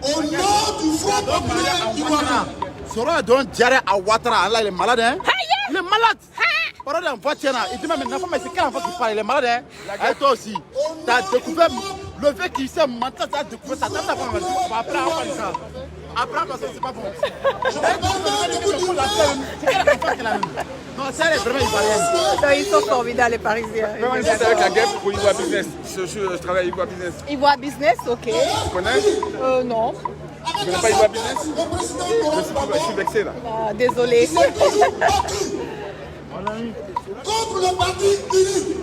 au nom du Front populaire ivoirien. Sora donne diarrhée à Ouattara. Là, il est malade, hein? Il est malade! Parole d'un voiture, il dit même, mais c'est quel enfant qui parle? Il est malade, hein? Et toi aussi, tu as découvert le fait qu'il s'est mental, tu as découvert ça. Après, on va ça. Après, c'est pas bon. C'est quel enfant qu'il a eu? Non, ça, elle est vraiment ivoirienne. Ils sont formidables, les Parisiens. C'est avec la guerre pour Ivoire Business. Je travaille à Ivoire Business. Ivoire Business, ok. Tu connais? Non. Tu connais pas Ivoire Business? Je suis vexé là. Ah, désolé. Contre le parti unique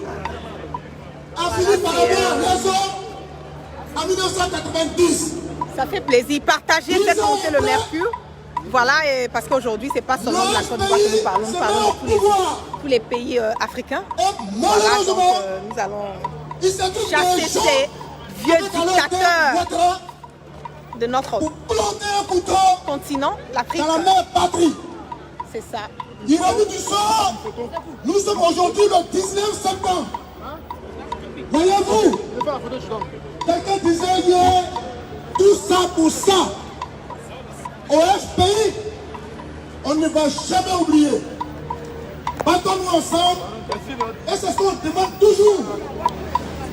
a fini par avoir raison en 1990. Ça fait plaisir. Partagez, faites monter le mercure. Voilà, et parce qu'aujourd'hui, c'est pas seulement de la Côte d'Ivoire que nous parlons de tous les pays africains. Voilà, donc nous allons chasser ces vieux dictateurs de notre continent, l'Afrique. C'est ça. Ironie du sort, nous sommes aujourd'hui le 19 septembre. Voyez-vous, quelqu'un disait hier, tout ça pour ça. Au FPI, on ne va jamais oublier. Battons-nous ensemble, et c'est ce qu'on demande toujours.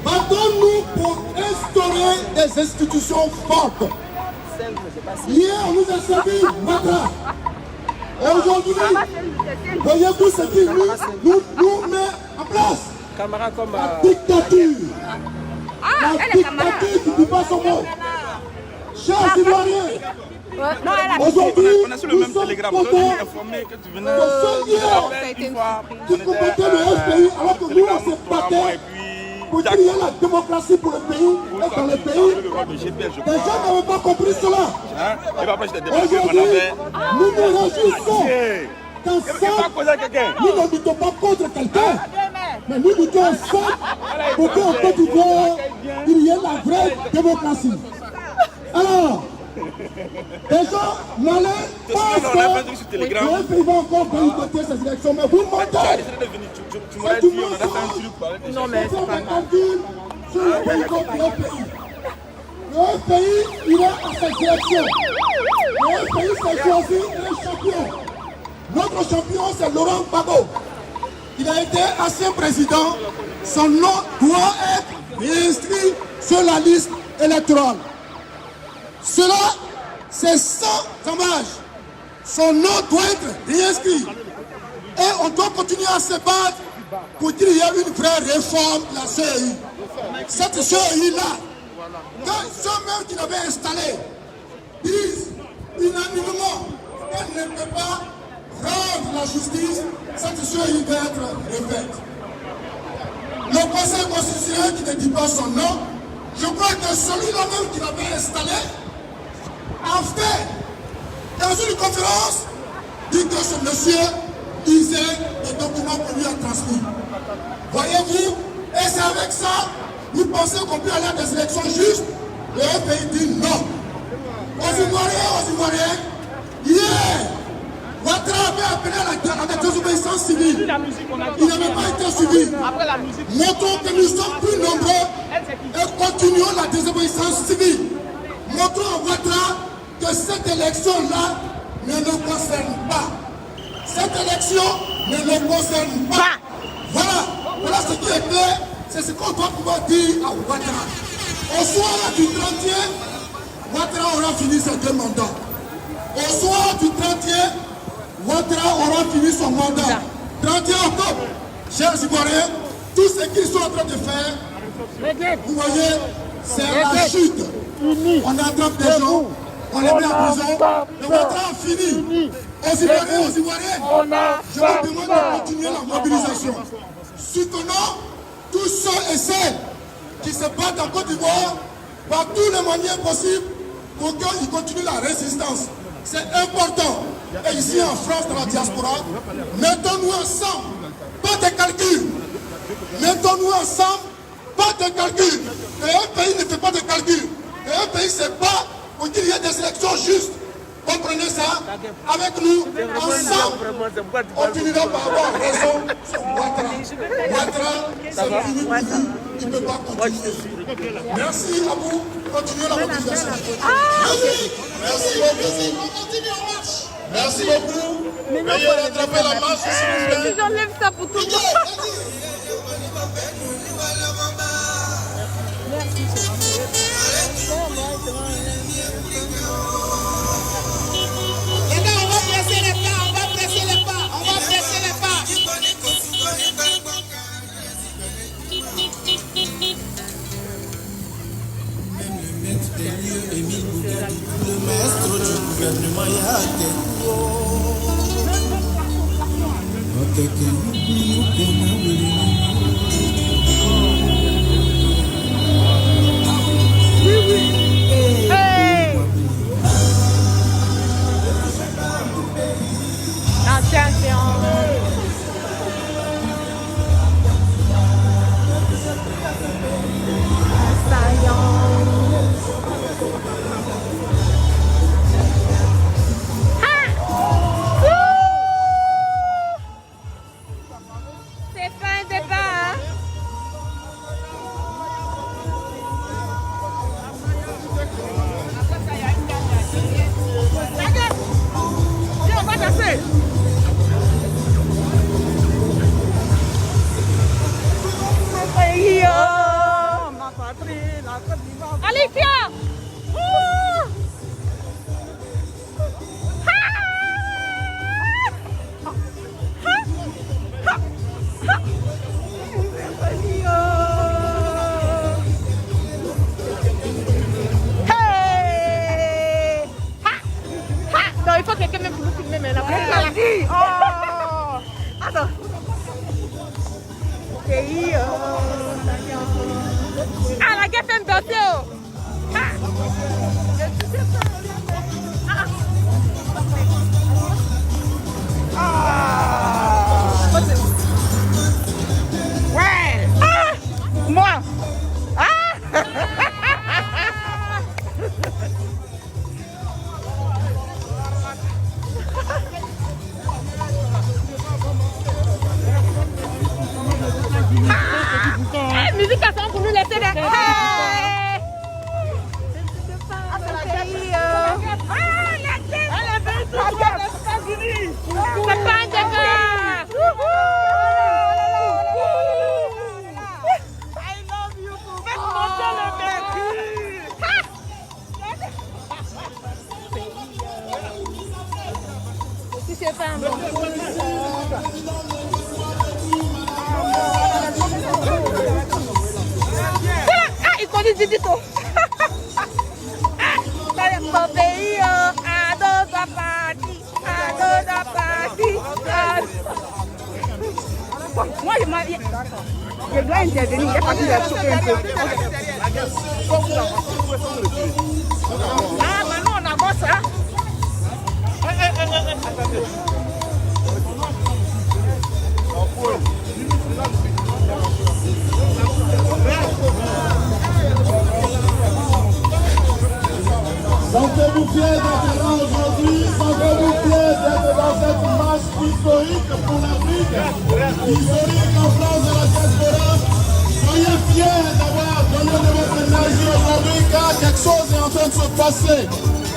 Battons-nous pour instaurer des institutions fortes. Hier, on nous a servi Ouattara. Et aujourd'hui, voyez-vous ce qui nous met en place? La dictature. La dictature qui dit pas son mot. Chers Ivoiriens, aujourd'hui, nous sommes contents que ce hier qui combattait le FPI alors que nous, on se battait pour qu'il y ait la démocratie pour le pays et dans le pays. Les gens n'avaient pas compris cela. Aujourd'hui, nous nous réjouissons qu'ensemble, nous ne luttons pas contre quelqu'un, mais nous luttons ensemble pour qu'en Côte d'Ivoire, il y ait la vraie démocratie. Alors, les gens malins pensent que le FPI va encore boycotter ces élections, mais vous mentez. Non, mais c'est pas grave. Le FPI, il est à cette direction. Le FPI s'est choisi un champion. Notre champion, c'est Laurent Gbagbo. Il a été ancien président. Son nom doit être réinscrit sur la liste électorale. Cela, c'est sans dommage. Son nom doit être réinscrit. Et on doit continuer à se battre pour qu'il y ait une vraie réforme de la CEI. Cette CEI-là, quand ceux même qui l'avaient installée disent unanimement qu'elle ne peut pas rendre la justice, cette CEI doit être refaite. Le Conseil constitutionnel qui ne dit pas son nom, je crois que celui-là même qui l'avait installé a fait, dans une conférence, dit que ce monsieur disait les documents qu'on lui a transmis. Voyez-vous, et c'est avec ça, vous pensez qu'on peut aller à des élections justes? Le FPI dit non. Aux Ivoiriens, hier, Ouattara avait appelé à la désobéissance civile. Il n'avait pas été suivi. Montrons que nous sommes plus nombreux et continuons la désobéissance civile. Montrons à Ouattara que cette élection-là ne nous concerne pas. Cette élection ne nous concerne pas. Voilà ce qui est clair. C'est ce qu'on doit pouvoir dire à Ouattara. Au soir du 31, Ouattara aura fini ses 2 mandats. Au soir du 31, Ouattara aura fini son mandat. 31 octobre, chers Ivoiriens, tout ce qu'ils sont en train de faire, vous voyez, c'est la chute. On attrape des gens, on les met en prison, le Ouattara a fini. Aux Ivoiriens, aux Ivoiriennes, je vous demande de continuer la mobilisation. Soutenons tous ceux et celles qui se battent en Côte d'Ivoire par tous les moyens possibles pour qu'ils continuent la résistance. C'est important. Et ici en France, dans la diaspora, mettons-nous ensemble, pas de calcul. Mettons-nous ensemble, pas de calcul. Et un pays ne fait pas de calcul. Et un pays se bat pour qu'il y ait des élections justes. Comprenez ça? Avec nous, ensemble, on finira par avoir raison sur Ouattara. Ouattara, c'est fini pour lui. Il ne peut pas continuer. Merci à vous. Continuez la mobilisation. Merci beaucoup. On continue en marche. Merci beaucoup. Veuillez rattraper la marche, s'il vous plaît. J'enlève ça pour tout le monde. Le maître du gouvernement Alicia! Non, il faut que quelqu'un me pour nous filmer maintenant. Attends. Ah, la guerre fait me danser. Ouais. Moi. Musique à son pour nous laisser des... C'est pas un dégât. I love you. Faites monter le mercure. Si c'est pas un bon. Il connaît Didito. Mon pays a d'autres parties. Moi, je dois intervenir. Il y a pas de la choquer un peu. Ah, maintenant on avance, hein? Sentez-vous fiers d'être là aujourd'hui, sentez-vous fiers d'être dans cette marche historique pour l'Afrique, historique en France de la diaspora. Soyez fiers d'avoir donné de votre énergie aujourd'hui car quelque chose est en train de se passer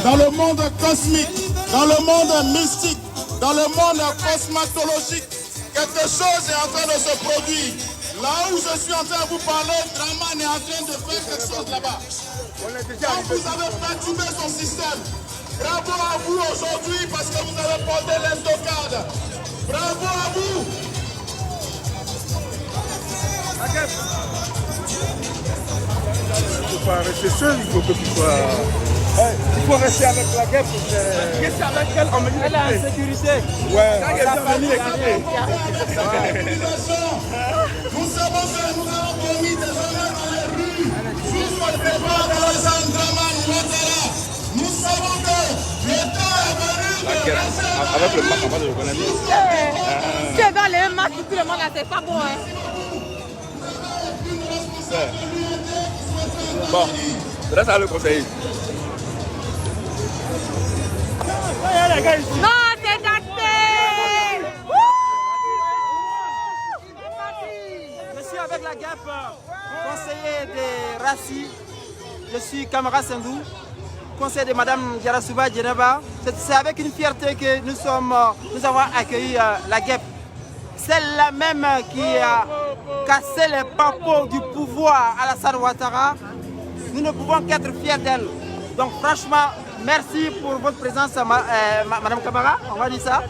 dans le monde cosmique. dans le monde mystique, dans le monde cosmatologique, quelque chose est en train de se produire. Là où je suis en train de vous parler, Draman est en train de faire quelque chose là-bas. Quand vous avez perturbé son système, bravo à vous aujourd'hui parce que vous avez porté l'estocade. Bravo à vous. Il ne faut pas rester seul, il faut que tu sois... Il faut rester avec la guêpe. Rester avec elle en milieu. Elle est en sécurité. Ouais. Nous savons que nous avons commis des erreurs dans les rues. Jusqu'au départ de l'Alassane Dramane Ouattara. Nous savons que le temps est venu de rester avec le bac, avant de reconnaître. C'est dans les matchs, tout le monde là, c'est pas bon. Hein. Bon, là ça va le conseiller. Non, c'est daté. Je suis avec la GAP, conseiller de Rassi. Je suis Kamara Sendou, conseiller de Madame Diarasouba Djeneba. C'est avec une fierté que nous avons accueilli la GAP. Celle-là même qui a cassé les papos du pouvoir à Alassane Ouattara. Nous ne pouvons qu'être fiers d'elle. Donc franchement, merci pour votre présence, Madame Kamara, on va dire ça.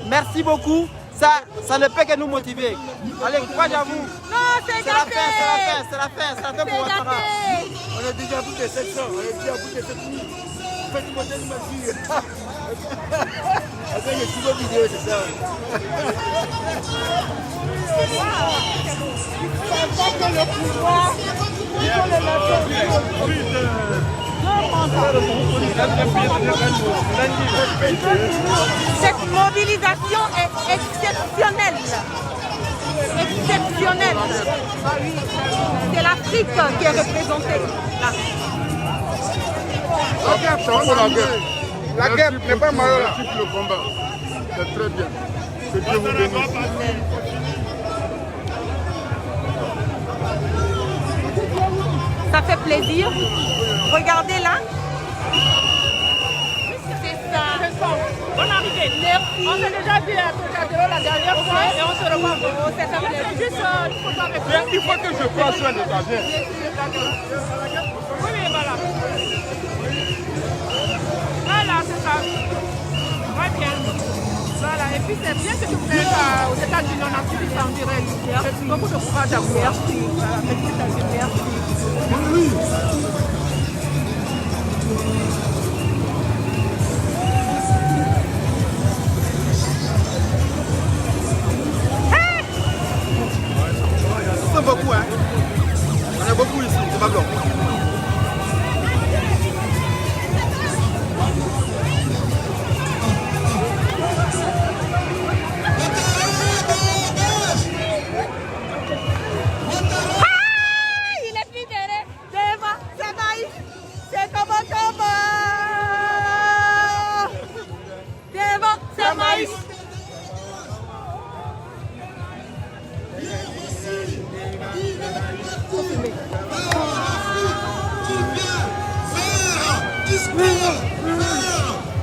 Merci beaucoup. Ça ne peut que nous motiver. Allez, courage à vous. Non, c'est la fin, c'est la fin pour Ouattara. On est déjà à bout de 700, on est déjà à bout de 7000. Faites monter une fille. Avec les studios vidéo, c'est ça. C'est pas que le pouvoir, il faut le Cette mobilisation est exceptionnelle. Exceptionnelle. C'est l'Afrique qui est représentée là. La guerre n'est pas malheureuse. Le combat, c'est très bien. Que Dieu vous bénisse. Ça fait plaisir. Regardez là. C'est ça. Bonne arrivée. Merci. On s'est déjà vu à Tocadéro la dernière fois et on se revoit. C'est ça. C'est juste une photo avec vous. Il faut que je prenne soin de ta vie. Oui, voilà. Voilà, c'est ça. Très bien. Voilà, et puis c'est bien que vous êtes aux États-Unis, on a suivi ça en direct. Beaucoup de courage à vous. Merci. Voilà, merci. Oui. On est beaucoup, hein. On est beaucoup ici, c'est pas blanc.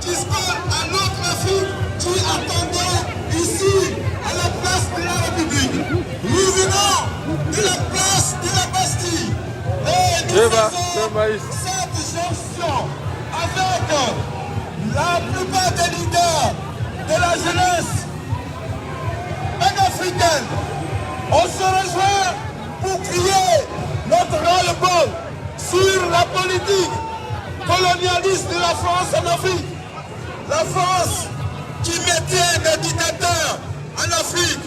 Discours à notre Afrique qui attendait ici à la place de la République. Nous venons de la place de la Bastille et nous faisons cette jonction avec la plupart des leaders de la jeunesse panafricaine. On se rejoint pour crier notre ras-le-bol sur la politique colonialiste de la France en Afrique. La France qui mettait des dictateurs en Afrique.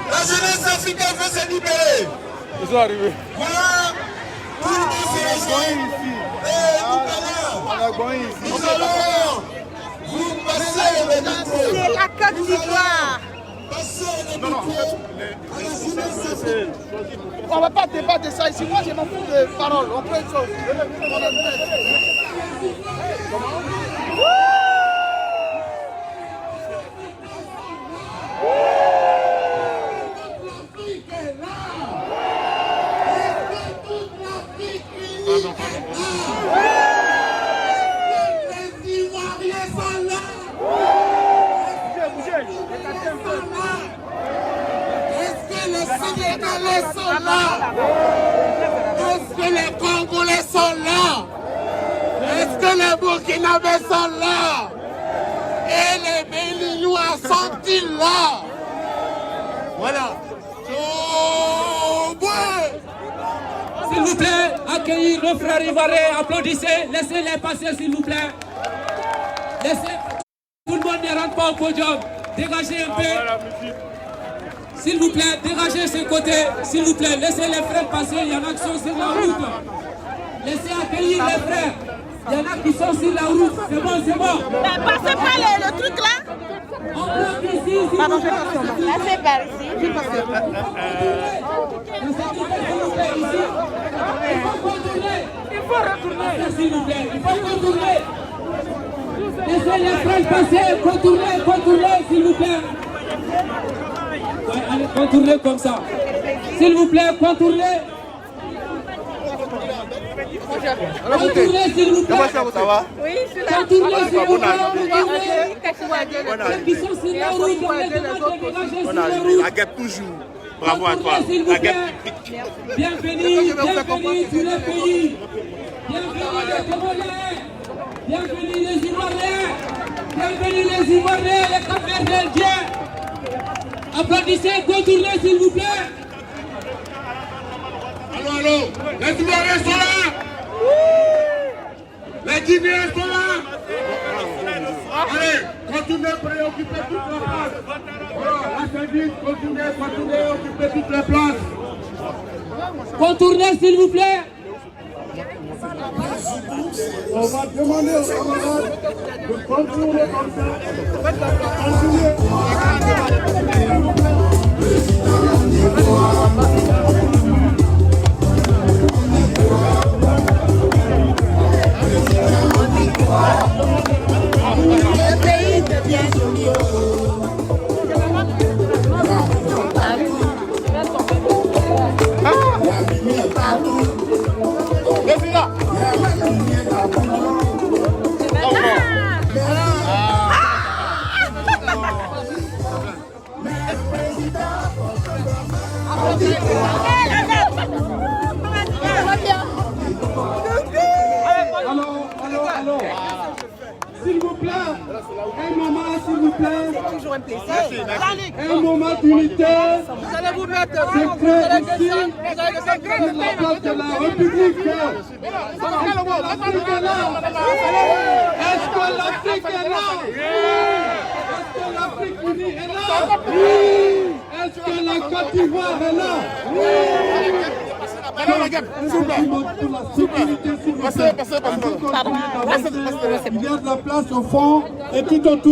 La jeunesse africaine veut se libérer. Ils sont arrivés. Voilà pour nous nous allons vous passer le micro. C'est la Côte d'Ivoire. On ne va pas débattre de ça ici. Moi, je m'en fous de parole. On prend une chose. Les Ivoiriens sont là. Congolais sont là? Est-ce que les Congolais sont là? Est-ce que les Burkinabés sont là? Et les Béninois sont-ils là? Voilà. S'il vous plaît, accueillir nos frères ivoiriens, applaudissez, laissez-les passer s'il vous plaît. Laissez, tout le monde ne rentre pas au podium, dégagez un peu. S'il vous plaît, dégagez ce côté, s'il vous plaît, laissez les frères passer, il y en a qui sont sur la route. Laissez accueillir les frères, il y en a qui sont sur la route, c'est bon, c'est bon. Mais passez pas le truc là. Pardon, je là c'est par ici. Il faut retourner. S'il vous plaît, il faut contourner. Laissez les frères passer, contournez, s'il vous plaît. Ouais, allez, contournez comme ça. S'il vous plaît, contournez. Contournez, s'il vous plaît. Ça va? Oui, je suis là. Contournez, s'il vous plaît. Ceux qui sont sur la route, on les demande de dégager sur la route. La guêpe toujours. Bravo à toi. S'il vous plaît. Bienvenue sur le pays. Bienvenue les Congolais. Bienvenue les Ivoiriens. Bienvenue les Ivoiriens, les Cap-Verdiens. Applaudissez, contournez s'il vous plaît. Allô, allô, les Ivoiriens sont là. Les Guinéens sont là. Allez, continuez, préoccupez toute la place. Voilà, la service, continuez, occupez toutes les places. Contournez s'il vous plaît. On va demander aux camarades de contourner comme ça. Continuez. Le pays devient joli. Allô. S'il vous plaît, un moment, s'il vous plaît. C'est toujours un plaisir. Un moment d'unité. Vous allez vous mettre ici, sur la place de la République. Est-ce que l'Afrique est là? Est-ce que l'Afrique unie est là? Est-ce que la Côte d'Ivoire est là? Passez. Il y a de la place au fond et tout autour.